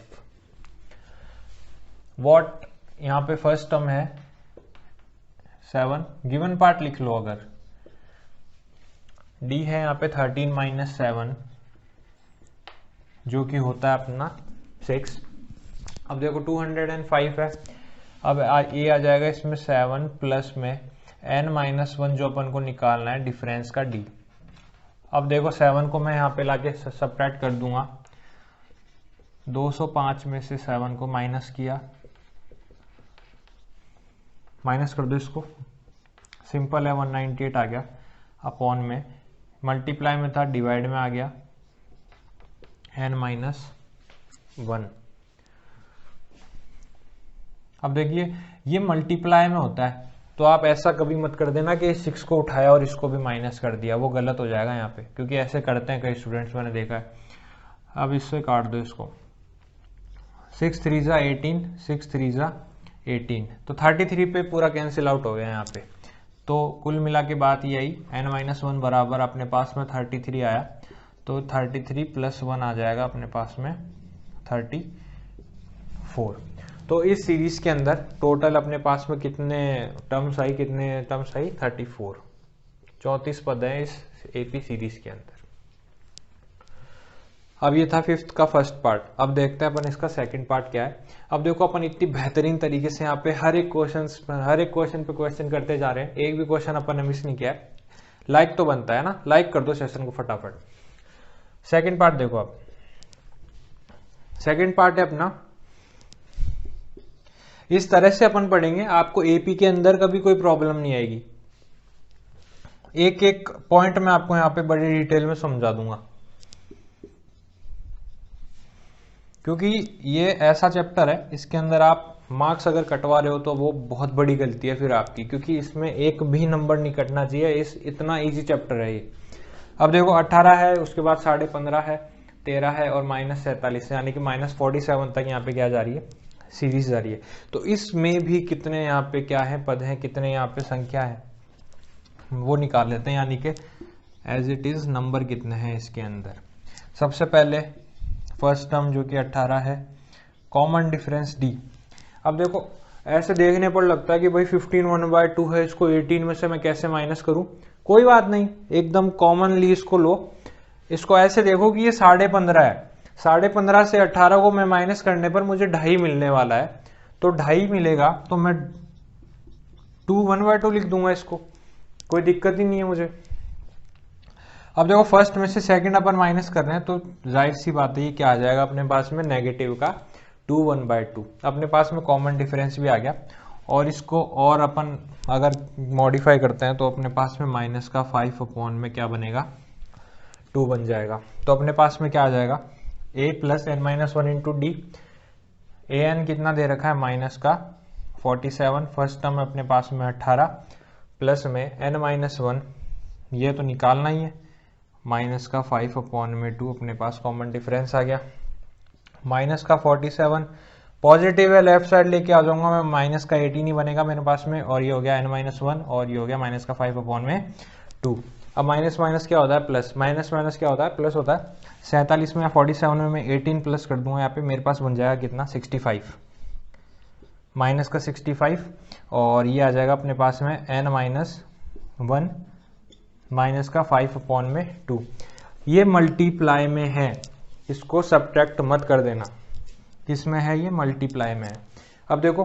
वॉट यहाँ पे फर्स्ट टर्म है 7, गिवन पार्ट लिख लो अगर, डी है यहाँ पे 13 माइनस 7 जो कि होता है अपना 6। अब देखो 205 है, अब ये आ जाएगा इसमें 7 प्लस में n माइनस 1 जो अपन को निकालना है डिफरेंस का d। अब देखो 7 को मैं यहाँ पे लाके सब्ट्रैक्ट कर दूंगा, 205 में से 7 को माइनस किया, माइनस कर दो इसको, सिंपल है 198 आ गया, अपॉन में मल्टीप्लाई में था डिवाइड में आ गया n माइनस 1। अब देखिए ये मल्टीप्लाई में होता है, तो आप ऐसा कभी मत कर देना कि 6 को उठाया और इसको भी माइनस कर दिया, वो गलत हो जाएगा यहाँ पे, क्योंकि ऐसे करते हैं कई स्टूडेंट्स मैंने देखा है। अब इससे काट दो इसको, 6 3 18, 6 3 18, तो 33 पे पूरा कैंसिल आउट हो गया यहाँ पे। तो कुल मिला के बात ये आई n-1 बराबर अपने पास में 33 आया, तो 33 प्लस 1 आ जाएगा अपने पास में 34। तो इस सीरीज के अंदर टोटल अपने पास में कितने टर्म्स आई 34, 34 पद हैं इस एपी सीरीज के अंदर। अब ये था फिफ्थ का फर्स्ट पार्ट। अब देखते हैं अपन इसका सेकंड पार्ट क्या है। अब देखो अपन इतनी बेहतरीन तरीके से यहाँ पे हर एक क्वेश्चन पे क्वेश्चन करते जा रहे हैं, एक भी क्वेश्चन अपन ने मिस नहीं किया है। लाइक तो बनता है ना, लाइक कर दो सेशन को फटाफट। सेकंड पार्ट देखो, अब सेकंड पार्ट है अपना, इस तरह से अपन पढ़ेंगे, आपको एपी के अंदर कभी कोई प्रॉब्लम नहीं आएगी। एक एक पॉइंट मैं आपको यहाँ पे बड़ी डिटेल में समझा दूंगा, क्योंकि ये ऐसा चैप्टर है, इसके अंदर आप मार्क्स अगर कटवा रहे हो तो वो बहुत बड़ी गलती है फिर आपकी, क्योंकि इसमें एक भी नंबर नहीं कटना चाहिए। इतना इजी चैप्टर है ये। अब देखो 18 है, उसके बाद 15.5 है, 13 है और -47 है, यानी कि -47 तक यहाँ पे क्या जा रही है, सीरीज जा रही है। तो इसमें भी कितने यहाँ पे क्या है पद हैं, कितने यहाँ पे संख्या है वो निकाल लेते हैं, यानी कि एज इट इज नंबर कितने हैं इसके अंदर। सबसे पहले फर्स्ट टर्म जो कि 18 है, कॉमन डिफरेंस डी। अब देखो ऐसे देखने पर लगता है कि भाई 15 1/2 है, इसको 18 में से मैं कैसे माइनस करूं। कोई बात नहीं, एकदम कॉमनली इसको लो, इसको ऐसे देखो कि ये 15.5 है, 15.5 से 18 को मैं माइनस करने पर मुझे 2.5 मिलने वाला है, तो 2.5 मिलेगा, तो मैं 2 1/2 लिख दूंगा इसको, कोई दिक्कत ही नहीं है मुझे। अब देखो फर्स्ट में से सेकंड अपन माइनस कर रहे हैं, तो जाहिर सी बात है ये क्या आ जाएगा अपने पास में, नेगेटिव का 2 1/2। अपने पास में कॉमन डिफरेंस भी आ गया, और इसको और अपन अगर मॉडिफाई करते हैं तो अपने पास में माइनस का 5 अपॉन में क्या बनेगा, 2 बन जाएगा। तो अपने पास में क्या आ जाएगा, a + n-1 into D. A N कितना दे रखा है, माइनस का 47, फर्स्ट टर्म अपने पास में 18 प्लस में n-1, ये तो निकालना ही है, माइनस का 5 अपॉन में 2, अपने पास कॉमन डिफरेंस आ गया। माइनस का 47 पॉजिटिव है, लेफ्ट साइड लेके आ जाऊंगा मैं, माइनस का 18 ही बनेगा मेरे पास में, और ये हो गया n-1 और ये हो गया माइनस का 5 अपॉन में 2। अब माइनस माइनस क्या होता है, प्लस, माइनस माइनस क्या होता है, प्लस होता है। 47 में या 47 में मैं 18 प्लस कर दूंगा, यहाँ पे मेरे पास बन जाएगा कितना, 65, माइनस का 65, और ये आ जाएगा अपने पास में n-1 माइनस का 5 अपॉन में 2। ये मल्टीप्लाई में है, इसको सब्ट्रैक्ट मत कर देना, किसमें है, ये मल्टीप्लाई में है। अब देखो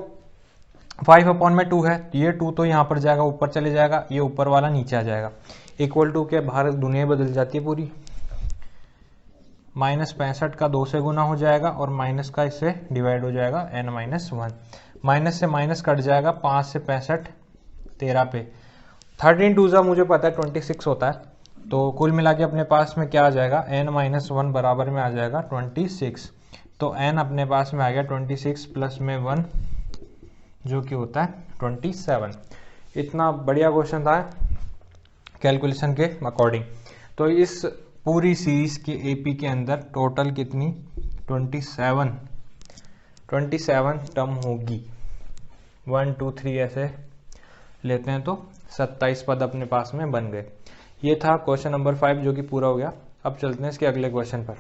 5 अपॉन में 2 है, ये 2 तो यहाँ पर जाएगा, ऊपर चले जाएगा, ये ऊपर वाला नीचे आ जाएगा, इक्वल टू के बाहर दुनिया बदल जाती है पूरी। -65 का 2 से गुना हो जाएगा, और माइनस का इससे डिवाइड हो जाएगा n-1, माइनस से माइनस कट जाएगा, 5 से 65 13 पे, 13 2 मुझे पता है 26 होता है, तो कुल मिला के अपने पास में क्या आ जाएगा, n-1 बराबर में आ जाएगा 26। तो n अपने पास में आ गया 26 प्लस में 1 जो कि होता है 27। इतना बढ़िया क्वेश्चन था कैलकुलेशन के अकॉर्डिंग। तो इस पूरी सीरीज के एपी के अंदर टोटल कितनी 27 टर्म होगी, 1 2 3 ऐसे लेते हैं तो 27 पद अपने पास में बन गए। ये था क्वेश्चन नंबर 5 जो कि पूरा हो गया। अब चलते हैं इसके अगले क्वेश्चन पर।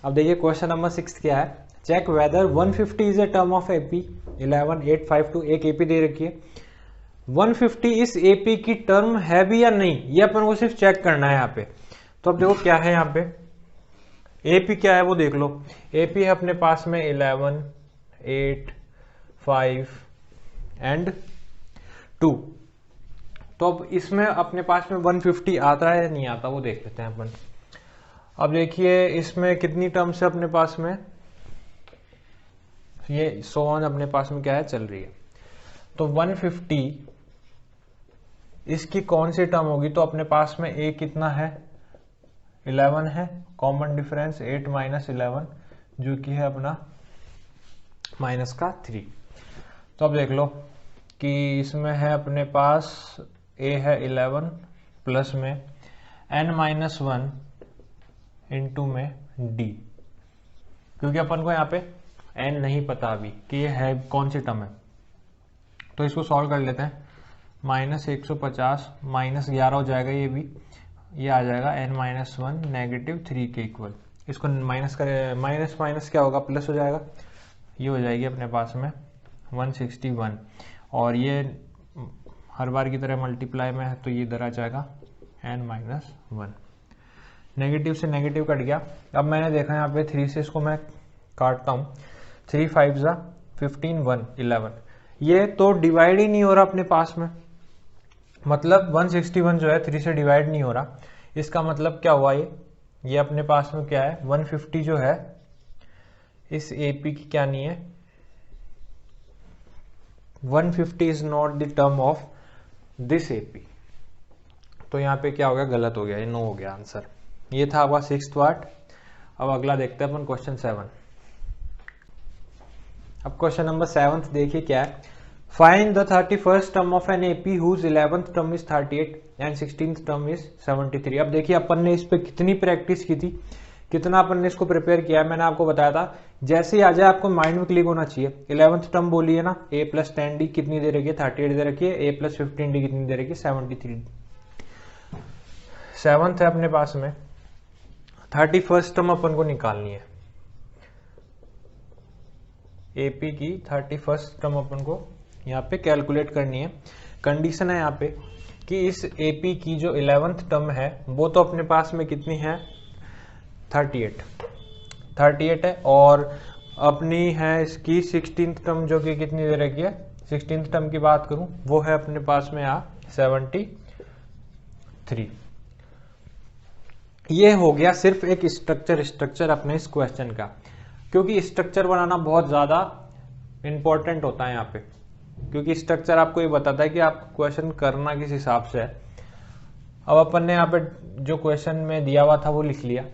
अब देखिए क्वेश्चन नंबर 6 क्या है, check whether 150 is a term of AP 11852। एक एपी दे रखी है, 150 इस एपी की टर्म है भी या नहीं, ये अपन को सिर्फ चेक करना है यहाँ पे। तो अब देखो क्या है यहाँ पे, एपी क्या है वो देख लो। एपी है अपने पास में 11 8 5 एंड 2। तो अब इसमें अपने पास में 150 आता है या नहीं आता वो देख लेते हैं अपन। अब देखिए इसमें कितनी टर्म्स है अपने पास में, ये 100 अपने पास में क्या है, चल रही है। तो 150 इसकी कौन सी टर्म होगी, तो अपने पास में ए कितना है, 11 है, कॉमन डिफरेंस 8 - 11 जो कि है अपना माइनस का 3। तो अब देख लो कि इसमें है अपने पास ए है 11 प्लस में n-1 इंटू में डी, क्योंकि अपन को यहाँ पे n नहीं पता अभी कि ये है कौन सी टर्म है। तो इसको सॉल्व कर लेते हैं, -150 -11 हो जाएगा, ये भी ये आ जाएगा n-1 -3 के इक्वल। इसको माइनस करें, माइनस माइनस क्या होगा, प्लस हो जाएगा, ये हो जाएगी अपने पास में 161, और ये हर बार की तरह मल्टीप्लाई में है तो ये इधर आ जाएगा n-1। नेगेटिव से नेगेटिव कट गया। अब मैंने देखा यहाँ पे 3 से इसको मैं काटता हूँ, 3 5 जा 15 1 11, ये तो डिवाइड ही नहीं हो रहा अपने पास में, मतलब 161 जो है 3 से डिवाइड नहीं हो रहा। इसका मतलब क्या हुआ, ये अपने पास में क्या है 150 जो है इस एपी की क्या नहीं है, 150 is not the term of this AP. तो यहाँ पे क्या हो गया, गलत हो गया, ये 9 हो गया आंसर। ये था आपका 6th पार्ट। अब अगला देखते हैं अपन क्वेश्चन 7। अब क्वेश्चन नंबर 7 देखिए क्या है, find the 31st term of an AP whose 11th term is 38 and 16th term is 73। अब देखिए अपन ने इस पे कितनी प्रैक्टिस की थी, कितना अपन ने इसको प्रिपेयर किया है। मैंने आपको बताया था जैसे ही आ जाए आपको माइंड में क्लिक होना चाहिए। 11th टर्म बोली है ना, a प्लस 10d कितनी दे रखी है, 38 दे रखी है, a प्लस 15d कितनी दे रखी है, 73। 7th है अपने पास में, 31st टर्म अपन को निकालनी है, एपी की 31st टर्म अपन को यहाँ पे कैलकुलेट करनी है। कंडीशन है यहाँ पे कि इस एपी की जो 11th टर्म है वो तो अपने पास में कितनी है 38 है, और अपनी है इसकी 16th टर्म जो कि कितनी दे रखी है, 16th टर्म की बात करूं वो है अपने पास में 73। ये हो गया सिर्फ एक स्ट्रक्चर अपने इस क्वेश्चन का, क्योंकि स्ट्रक्चर बनाना बहुत ज्यादा इंपॉर्टेंट होता है यहाँ पे, क्योंकि स्ट्रक्चर आपको ये बताता है कि आप क्वेश्चन करना किस हिसाब से है। अब अपन ने यहाँ पे जो क्वेश्चन में दिया हुआ था वो लिख लिया,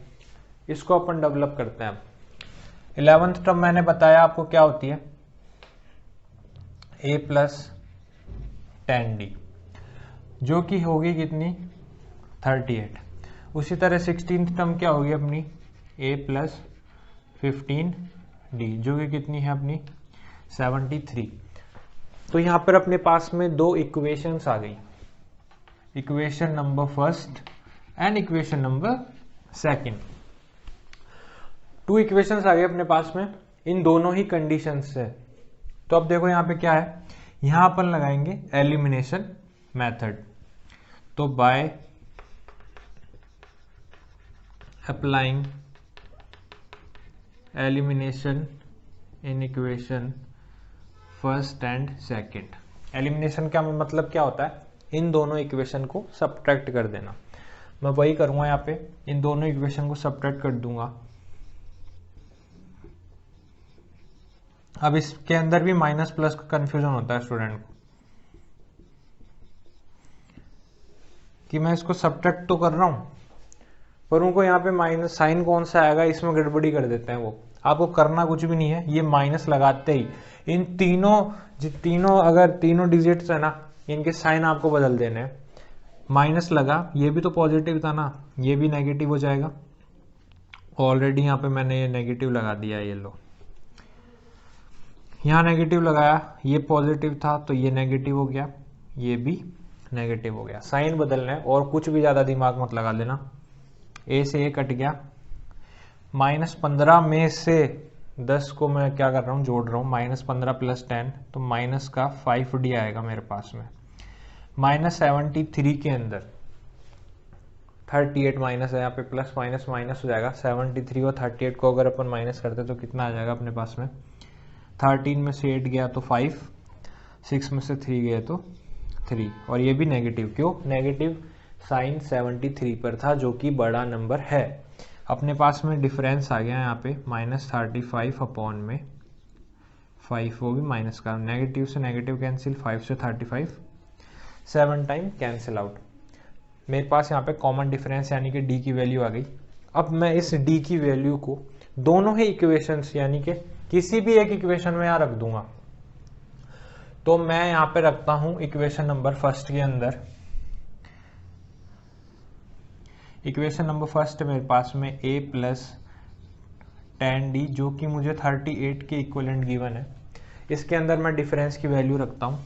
इसको अपन डेवलप करते हैं। अब 11th टर्म मैंने बताया आपको क्या होती है, a प्लस 10d जो कि होगी कितनी 38। उसी तरह 16th टर्म क्या होगी अपनी, a प्लस 15d जो कि कितनी है अपनी 73। तो यहां पर अपने पास में दो इक्वेशंस आ गई, equation number first and equation number second. 2 equations आ गए अपने पास में इन दोनों ही कंडीशंस से। तो अब देखो यहां पे क्या है, यहां अपन लगाएंगे एलिमिनेशन मेथड। तो by applying elimination in equation first and second. Elimination का मतलब क्या होता है, इन दोनों इक्वेशन को सब्ट्रैक्ट कर देना। मैं वही करूंगा यहाँ पे, इन दोनों इक्वेशन को सब्ट्रैक्ट कर दूंगा। अब इसके अंदर भी माइनस प्लस का कंफ्यूजन होता है स्टूडेंट को कि मैं इसको सब्ट्रैक्ट तो कर रहा हूं पर उनको यहाँ पे माइनस साइन कौन सा आएगा इसमें गड़बड़ी कर देते हैं वो। आपको करना कुछ भी नहीं है, ये माइनस लगाते ही इन तीनों अगर तीनों डिजिट्स है ना इनके साइन आपको बदल देने हैं। माइनस लगा, ये भी तो पॉजिटिव था ना, ये भी नेगेटिव हो जाएगा। ऑलरेडी यहाँ पे मैंने ये नेगेटिव लगा दिया है, ये लो यहाँ नेगेटिव लगाया, ये पॉजिटिव था तो ये नेगेटिव हो गया, ये भी नेगेटिव हो गया। साइन बदलना है और कुछ भी ज्यादा दिमाग मत लगा लेना। ए से ए कट गया, -15 में से 10 को मैं क्या कर रहा हूँ जोड़ रहा हूँ, -15 प्लस 10 तो माइनस का 5d आएगा मेरे पास में। -73 के अंदर 38 माइनस है यहाँ पे, प्लस माइनस माइनस हो जाएगा। 73 और 38 को अगर अपन माइनस करते तो कितना आ जाएगा अपने पास में, 13 में से 8 गया तो 5, 6 में से 3 गया तो 3, और ये भी नेगेटिव। क्यों नेगेटिव, साइन 73 पर था जो कि बड़ा नंबर है। अपने पास में डिफरेंस आ गया यहाँ पे -35 अपॉन में 5, वो भी माइनस का, नेगेटिव से नेगेटिव कैंसिल, 5 से 35 7 टाइम कैंसिल आउट। मेरे पास यहाँ पे कॉमन डिफरेंस यानी कि d की वैल्यू आ गई। अब मैं इस d की वैल्यू को दोनों ही इक्वेशंस यानी कि किसी भी एक इक्वेशन में यहाँ रख दूंगा। तो मैं यहाँ पे रखता हूं इक्वेशन नंबर फर्स्ट के अंदर, इक्वेशन नंबर फर्स्ट मेरे पास में a प्लस 10d जो कि मुझे 38 के इक्विवेलेंट गिवन है। इसके अंदर मैं डिफरेंस की वैल्यू रखता हूं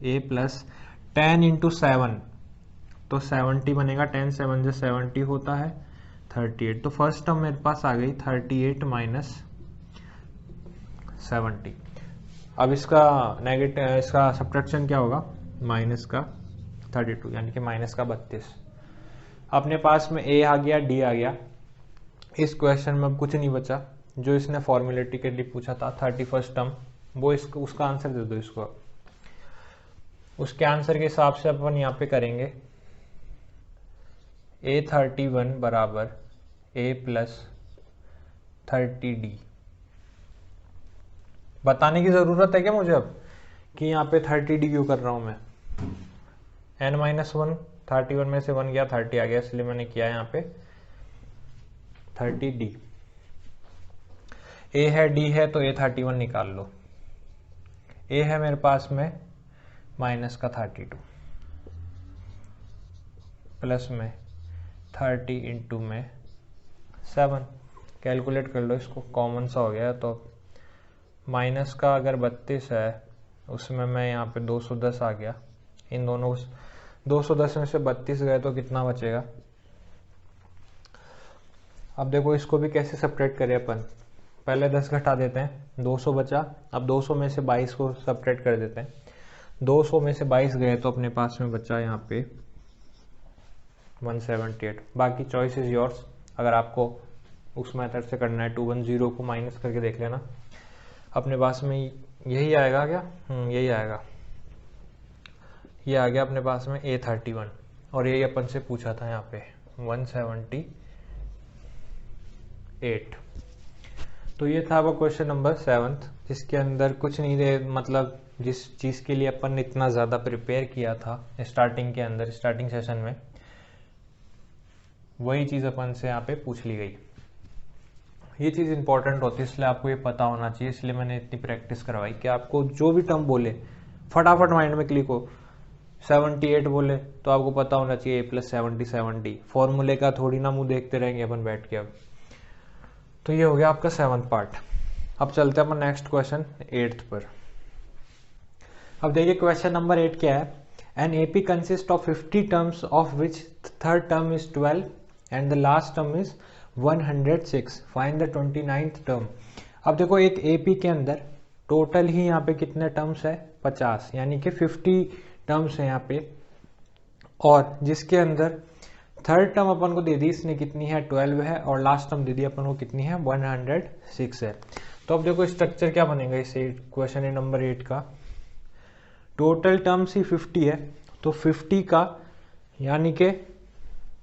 a प्लस 10 इंटू 7 तो 70 बनेगा, 10 7 जो 70 होता है 38। तो फर्स्ट टर्म मेरे पास आ गई 38 माइनस 70। अब इसका नेगेटिव, इसका सब्ट्रैक्शन क्या होगा, माइनस का 32 यानी कि माइनस का 32। अपने पास में ए आ गया, डी आ गया। इस क्वेश्चन में अब कुछ नहीं बचा। जो इसने फॉर्मेलिटी के लिए पूछा था 31st टर्म, वो इसको उसका आंसर दे दो इसको। उसके आंसर के हिसाब से अपन यहाँ पे करेंगे A31 बराबर A प्लस 30D। बताने की ज़रूरत है क्या मुझे अब कि यहाँ पे 30D क्यों कर रहा हूँ मैं? n-1, 31 में से 1 गया 30 आ गया, इसलिए मैंने किया यहाँ पे 30D। A है, D है, तो A31 निकाल लो। A है मेरे पास में माइनस का 32 प्लस में 30 इंटू में 7। कैलकुलेट कर लो इसको, कॉमन सा हो गया। तो माइनस का अगर 32 है उसमें मैं यहाँ पे 210 आ गया। इन दोनों 210 में से 32 गए तो कितना बचेगा? अब देखो इसको भी कैसे सेपरेट करें अपन। पहले 10 घटा देते हैं, 200 बचा। अब 200 में से 22 को सेपरेट कर देते हैं। 200 में से 22 गए तो अपने पास में बचा यहाँ पे 178। बाकी चॉइस इज योर्स। अगर आपको उस मेथड से करना है 210 को माइनस करके देख लेना। अपने पास में यही आएगा क्या? यही आएगा। ये आ गया अपने पास में A31 और यही अपन से पूछा था यहाँ पे 178। तो ये था वो क्वेश्चन नंबर 7, जिसके अंदर कुछ नहीं थे, मतलब जिस चीज़ के लिए अपन ने इतना ज़्यादा प्रिपेयर किया था स्टार्टिंग के अंदर, स्टार्टिंग सेशन में, वही चीज़ अपन से यहाँ पे पूछ ली गई। ये चीज़ इंपॉर्टेंट होती है, इसलिए आपको ये पता होना चाहिए। इसलिए मैंने इतनी प्रैक्टिस करवाई कि आपको जो भी टर्म बोले फटाफट माइंड में क्लिक हो। 78 बोले तो आपको पता होना चाहिए A प्लस 77D। फॉर्मूले का थोड़ी ना मुंह देखते रहेंगे अपन बैठ के। अब तो ये हो गया आपका 7th पार्ट। अब चलते हैं अपन नेक्स्ट क्वेश्चन 8th पर। अब देखिए क्वेश्चन नंबर 8 क्या है। An AP consist of 50 terms of which third term is 12 and the last term is 106। Find the 29th term. अब देखो एक AP के अंदर टोटल ही यहाँ पे कितने टर्म्स है? 50, यानी कि 50 टर्म्स है यहाँ पे। और जिसके अंदर थर्ड टर्म अपन को दे दी इसने कितनी है? 12 है। और लास्ट टर्म दे दी अपन को कितनी है? 106 है। तो अब देखो स्ट्रक्चर क्या बनेगा इस क्वेश्चन नंबर 8 का। टोटल टर्म्स ही 50 है, तो 50 का यानी कि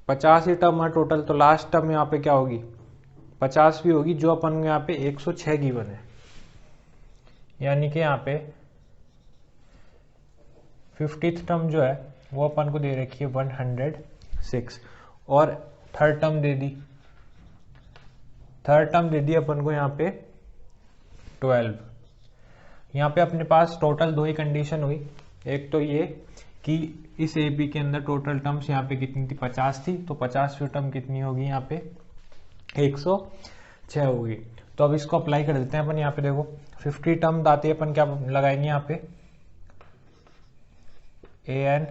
50 ही टर्म है टोटल। तो लास्ट टर्म यहाँ पे क्या होगी? 50 भी होगी, जो अपन यहाँ पे 106 गिवन है। यानी कि यहाँ पे 50th टर्म जो है वो अपन को दे रखी है 106 और थर्ड टर्म दे दी। थर्ड टर्म दे दी अपन को यहाँ पे 12। यहाँ पे अपने पास टोटल दो ही कंडीशन हुई। एक तो ये कि इस AP के अंदर टोटल टर्म्स यहाँ पे कितनी थी? 50 थी। तो 50वीं टर्म कितनी होगी? यहाँ पे 106 होगी। तो अब इसको अप्लाई कर देते हैं अपन। यहाँ पे देखो 50 टर्म आती है, अपन क्या लगाएंगे यहाँ पे? AN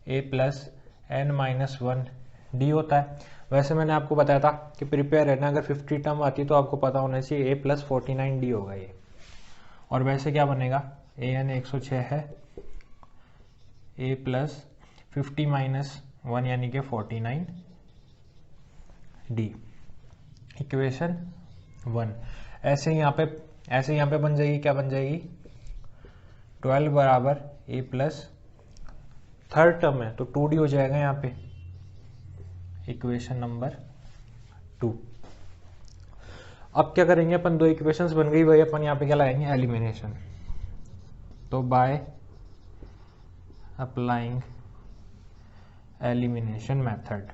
A प्लस n-1D होता है। वैसे मैंने आपको बताया था कि प्रिपेयर रहना, अगर 50 टर्म आती है तो आपको पता होना चाहिए A प्लस 49D होगा ये। और वैसे क्या बनेगा? AN 106 है, A प्लस 50 माइनस 1 यानी कि 49D। इक्वेशन 1 ऐसे यहाँ पे बन जाएगी। क्या बन जाएगी? 12 बराबर A प्लस थर्ड टर्म है तो 2D हो जाएगा यहाँ पे। Equation number 2। अब क्या करेंगे अपन? दो इक्वेशंस बन गई, वही अपन यहाँ पे क्या लगाएंगे? एलिमिनेशन। तो by applying elimination method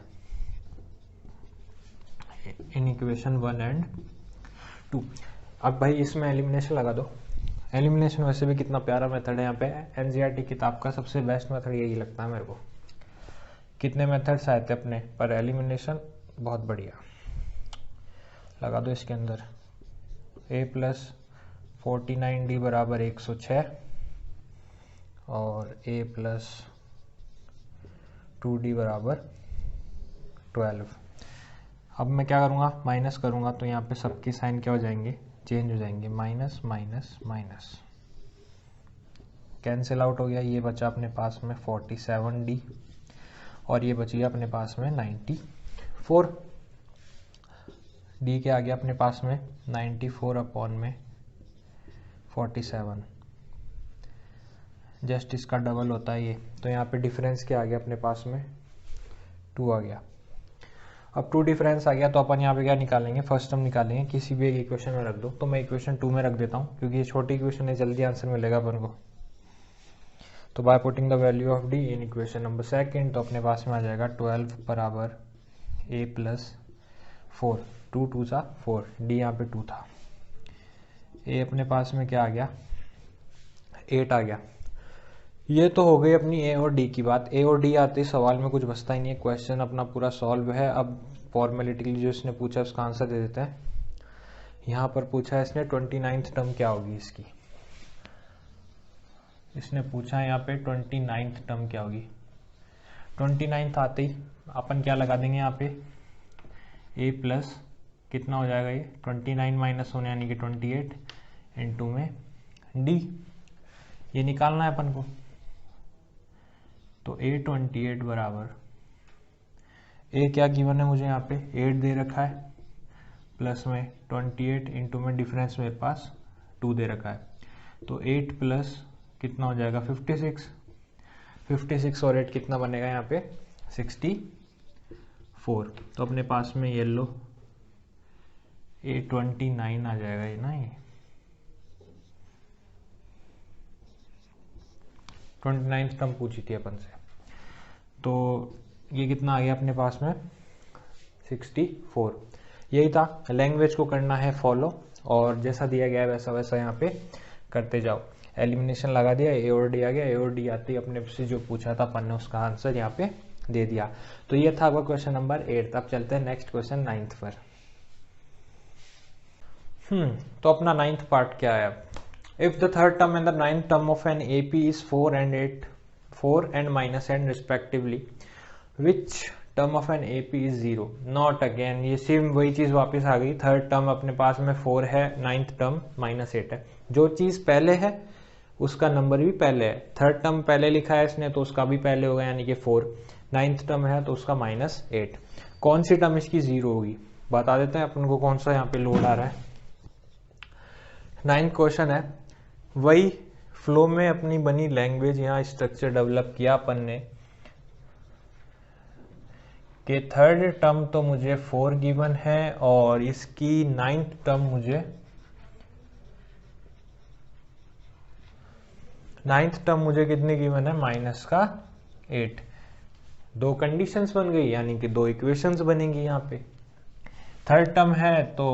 in equation 1 and 2। अब भाई इसमें एलिमिनेशन लगा दो। एलिमिनेशन वैसे भी कितना प्यारा मेथड है। यहाँ पे NCERT किताब का सबसे बेस्ट मेथड यही लगता है मेरे को। कितने मेथड्स आए थे अपने पर, एलिमिनेशन बहुत बढ़िया। लगा दो इसके अंदर A प्लस 49D बराबर 106 और A प्लस 2D बराबर 12। अब मैं क्या करूँगा? माइनस करूँगा तो यहाँ पे सबकी साइन क्या हो जाएंगे? चेंज हो जाएंगे। Minus minus minus cancel out हो गया। ये बचा अपने पास में 47D और ये बची अपने पास में 94। डी क्या आ गया अपने पास में 94 अपॉन में 47, जस्ट इसका डबल होता है ये, तो यहाँ पे डिफरेंस क्या आ गया अपने पास में 2 आ गया। अब 2 डिफरेंस आ गया तो अपन यहाँ पे क्या निकालेंगे, फर्स्ट टर्म निकालेंगे, किसी भी एक इक्वेशन में रख दो। तो मैं इक्वेशन 2 में रख देता हूँ क्योंकि ये छोटी इक्वेशन है, जल्दी आंसर मिलेगा अपन को। तो by putting the value of D in equation number second, तो अपने पास में आ जाएगा 12 बराबर a प्लस 4, 2 2 सा 4, डी यहाँ पे 2 था, a अपने पास में क्या आ गया 8 आ गया। ये तो हो गई अपनी ए और डी की बात। ए और डी आते ही सवाल में कुछ बचता ही नहीं है, क्वेश्चन अपना पूरा सॉल्व है। अब फॉर्मेलिटी के लिए जो इसने पूछा उसका आंसर दे देते हैं। यहाँ पर पूछा है इसने 29th टर्म क्या होगी इसकी, इसने पूछा है यहाँ पे 29th टर्म क्या होगी। 29th आते ही अपन क्या लगा देंगे यहाँ पे ए प्लस कितना हो जाएगा, ये 29 माइनस होने यानी कि 28 इंटू में डी, ये निकालना है अपन को। तो A28 बराबर ए क्या गिवन है मुझे यहाँ पे 8 दे रखा है, प्लस में 28 इंटू में डिफरेंस मेरे पास 2 दे रखा है, तो 8 प्लस कितना हो जाएगा 56, 56 और 8 कितना बनेगा यहाँ पे 64। तो अपने पास में ये लो A29 आ जाएगा ये ना, ये 29th टर्म पूछी थी अपन से। तो ये कितना आ गया अपने पास में 64। यही था, लैंग्वेज को करना है फॉलो और जैसा दिया गया है वैसा वैसा यहाँ पे करते जाओ। एलिमिनेशन लगा दिया, ए और डी आ गया, ए और डी आते ही अपने से जो पूछा था अपन ने उसका आंसर यहाँ पे दे दिया। तो ये था आपका क्वेश्चन नंबर 8। अब चलते हैं नेक्स्ट क्वेश्चन 9th पर। तो अपना 9th पार्ट क्या है। If the third term and the 9th term of an AP is 4 and minus n respectively, which term of an AP is 0? Not again, ये same वही चीज वापस आ गई। थर्ड टर्म अपने पास में 4 है, 9th टर्म -8 है। जो चीज पहले है उसका नंबर भी पहले है। थर्ड टर्म पहले लिखा है इसने तो उसका भी पहले होगा यानी कि 4। 9th टर्म है तो उसका -8। कौन सी टर्म इसकी 0 होगी बता देते हैं अपन को, कौन सा यहाँ पे लोड आ रहा है। 9th क्वेश्चन है, वही फ्लो में अपनी बनी लैंग्वेज यहाँ स्ट्रक्चर डेवलप किया अपन ने कि थर्ड टर्म तो मुझे 4 गिवन है और इसकी 9th टर्म मुझे 9th टर्म मुझे कितनी गिवन है -8। 2 कंडीशंस बन गई यानी कि 2 इक्वेशंस बनेंगी यहाँ पे। थर्ड टर्म है तो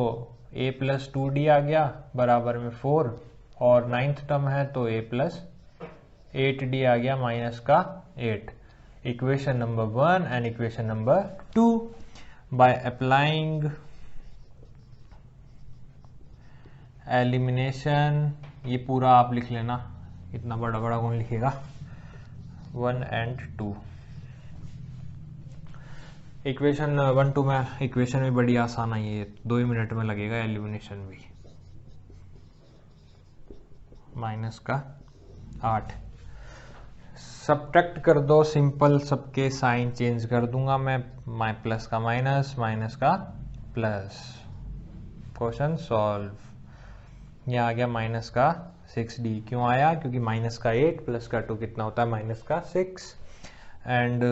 a प्लस 2d आ गया बराबर में 4 और 9th टर्म है तो a प्लस 8d आ गया -8। Equation number 1 and equation number 2 by applying elimination. ये पूरा आप लिख लेना, इतना बड़ा बड़ा कौन लिखेगा। 1 एंड 2 इक्वेशन 1 2 में इक्वेशन भी बड़ी आसान है, ये 2 ही मिनट में लगेगा एलिमिनेशन भी। -8 सब्ट्रैक्ट कर दो, सिंपल सबके साइन चेंज कर दूंगा मैं, प्लस का माइनस, माइनस का प्लस। Question solve. यह आ गया माइनस का 6d। क्यों आया, क्योंकि माइनस का 8 प्लस का 2 कितना होता है -6 एंड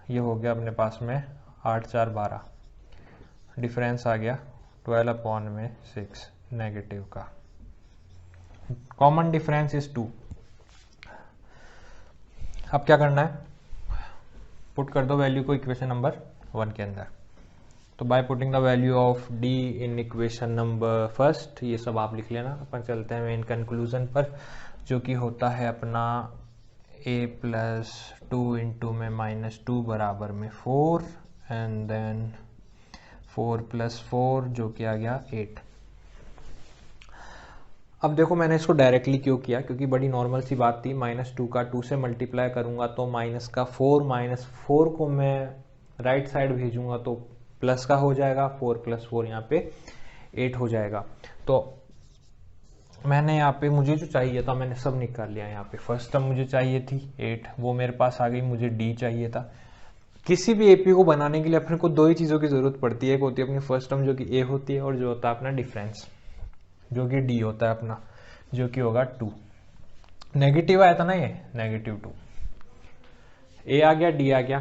ये हो गया अपने पास में 8 4 12। डिफरेंस आ गया 12 अपॉन में 6 नेगेटिव का। Common difference is 2। अब क्या करना है, पुट कर दो वैल्यू को इक्वेशन नंबर 1 के अंदर। तो by putting the value of d in equation number first, ये सब आप लिख लेना। अपन चलते हैं मेन कंक्लूजन पर, जो कि होता है अपना a प्लस 2 इंटू में -2 बराबर में 4 एंड देन 4 प्लस 4 जो कि आ गया 8। अब देखो मैंने इसको डायरेक्टली क्यों किया, क्योंकि बड़ी नॉर्मल सी बात थी। -2 का 2 से मल्टीप्लाई करूंगा तो माइनस का 4 को मैं राइट साइड भेजूंगा तो प्लस का हो जाएगा। 4 प्लस 4 यहाँ पे 8 हो जाएगा। तो मैंने यहाँ पे मुझे जो चाहिए था मैंने सब निकाल लिया। यहाँ पे फर्स्ट टर्म मुझे चाहिए थी 8, वो मेरे पास आ गई। मुझे d चाहिए था किसी भी एपी को बनाने के लिए अपने को दो ही चीज़ों की ज़रूरत पड़ती है, एक होती है अपनी फर्स्ट टर्म जो कि ए होती है, और जो होता है अपना डिफरेंस जो कि डी होता है अपना, जो कि होगा 2। नेगेटिव आया था ना, ये -2, ए आ गया, डी आ गया।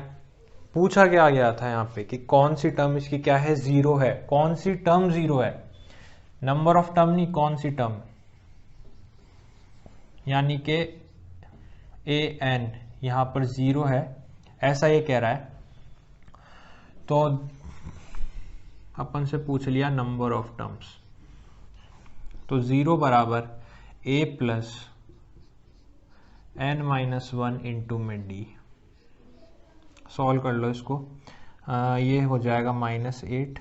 पूछा क्या गया था यहाँ पे कि कौन सी टर्म इसकी क्या है, 0 है। कौन सी टर्म 0 है, नंबर ऑफ टर्म नहीं, कौन सी टर्म, यानी कि ए एन यहां पर 0 है, ऐसा ये कह रहा है। तो अपन से पूछ लिया नंबर ऑफ टर्म्स, तो 0 बराबर a प्लस n-1 इंटू में d। सॉल्व कर लो इसको, ये हो जाएगा -8,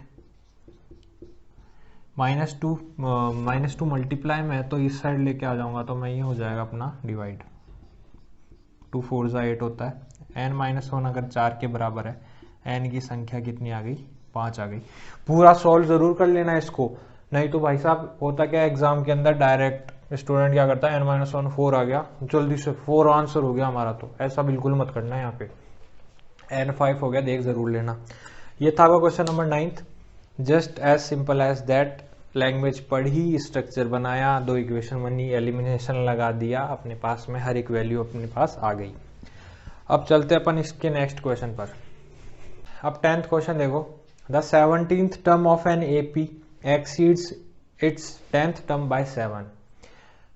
-2 मल्टीप्लाई में, तो इस साइड लेके आ जाऊंगा तो मैं ये हो जाएगा अपना डिवाइड, 2 4 8 होता है। n-1 अगर 4 के बराबर है, n की संख्या कितनी आ गई, 5 आ गई। पूरा सॉल्व जरूर कर लेना इसको, नहीं तो भाई साहब होता क्या एग्जाम के अंदर डायरेक्ट स्टूडेंट क्या करता है, n-1 4 आ गया, जल्दी से 4 आंसर हो गया हमारा, तो ऐसा बिल्कुल मत करना है। यहाँ पे n5 हो गया, देख जरूर लेना। ये था question number 9। Just as simple as that, language पढ़ी, स्ट्रक्चर बनाया, 2 इक्वेशन बनी, एलिमिनेशन लगा दिया, अपने पास में हर एक वैल्यू अपने पास आ गई। अब चलते अपन इसके नेक्स्ट क्वेश्चन पर। अब 10th क्वेश्चन देखो, the 17th term of an AP exceeds its 10th term by 7,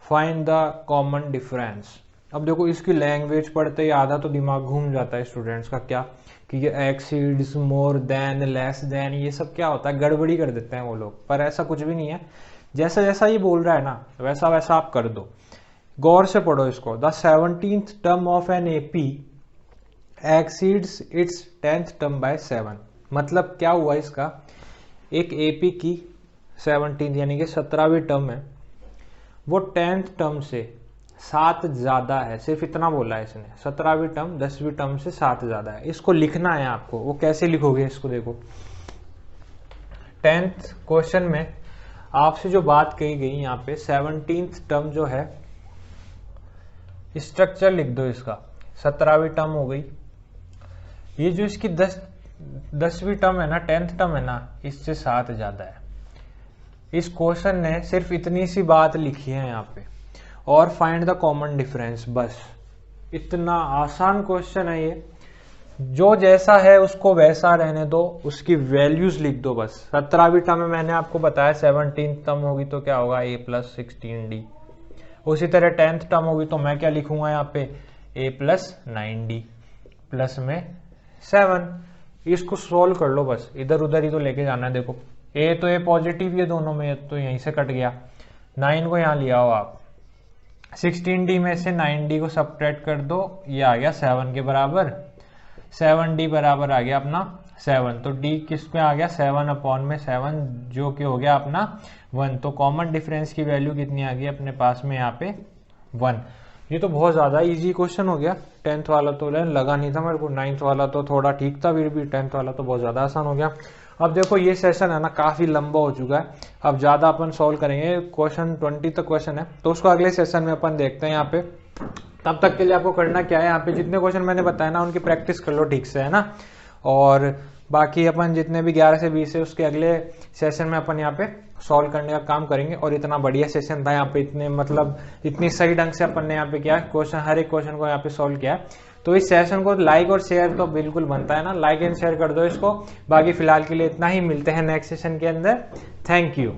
find the common difference. अब देखो इसकी लैंग्वेज पढ़ते ही आधा तो दिमाग घूम जाता है स्टूडेंट्स का, क्या कि ये exceeds, more than, less than, ये सब क्या होता है, गड़बड़ी कर देते हैं वो लोग, पर ऐसा कुछ भी नहीं है। जैसा जैसा ये बोल रहा है ना, वैसा वैसा आप कर दो, गौर से पढ़ो इसको। The 17th term of an AP exceeds its 10th term by 7, मतलब क्या हुआ इसका, एक एपी की 17th यानी कि 17वीं टर्म है, वो 10th टर्म से 7 ज्यादा है, सिर्फ इतना बोला है इसने। 17वीं टर्म 10वीं टर्म से 7 ज्यादा है, इसको लिखना है आपको। वो कैसे लिखोगे इसको, देखो 10th क्वेश्चन में आपसे जो बात कही गई यहाँ पे, 17th टर्म जो है, स्ट्रक्चर लिख दो इसका। 17वीं टर्म हो गई, ये जो इसकी 10वीं टर्म है ना, 10th टर्म है ना, इससे 7 ज्यादा है। इस क्वेश्चन ने सिर्फ इतनी सी बात लिखी है यहाँ पे, और फाइंड द कॉमन डिफरेंस, बस इतना आसान क्वेश्चन है ये। जो जैसा है उसको वैसा रहने दो, उसकी वैल्यूज लिख दो बस। 17वीं टर्म में मैंने आपको बताया 17th टर्म होगी तो क्या होगा, a प्लस 16d। उसी तरह 10th टर्म होगी तो मैं क्या लिखूंगा यहाँ पे, a प्लस 9d प्लस में 7। इसको सोल्व कर लो बस, इधर उधर ही तो लेके जाना है। देखो a तो a पॉजिटिव ये दोनों में, तो यहीं से कट गया। 9 को यहाँ लिया हो आप, 16d में से 9d को सब्ट्रैक्ट कर दो, ये आ गया 7 के बराबर। 7d बराबर आ गया अपना 7, तो d किस में आ गया, 7/7, जो कि हो गया अपना 1। तो कॉमन डिफरेंस की वैल्यू कितनी आ गई अपने पास में यहाँ पे, 1। ये तो बहुत ज्यादा इजी क्वेश्चन हो गया। 10th वाला तो लगा नहीं था मेरे को, 9th वाला तो थोड़ा ठीक था, फिर भी 10th वाला तो बहुत ज्यादा आसान हो गया। अब देखो ये सेशन है ना काफी लंबा हो चुका है, अब ज्यादा अपन सॉल्व करेंगे। क्वेश्चन 20 तक क्वेश्चन है, तो उसको अगले सेशन में अपन देखते हैं यहाँ पे। तब तक के लिए आपको करना क्या है, यहाँ पे जितने क्वेश्चन मैंने बताया ना, उनकी प्रैक्टिस कर लो ठीक से, है ना। और बाकी अपन जितने भी 11 से 20 है, उसके अगले सेशन में अपन यहाँ पे सॉल्व करने का काम करेंगे। और इतना बढ़िया सेशन था यहाँ पे, इतने मतलब इतनी सही ढंग से अपन ने यहाँ पे किया क्वेश्चन, हर एक क्वेश्चन को यहाँ पे सॉल्व किया। तो इस सेशन को लाइक और शेयर तो बिल्कुल बनता है ना, लाइक एंड शेयर कर दो इसको। बाकी फिलहाल के लिए इतना ही, मिलते हैं नेक्स्ट सेशन के अंदर। Thank you.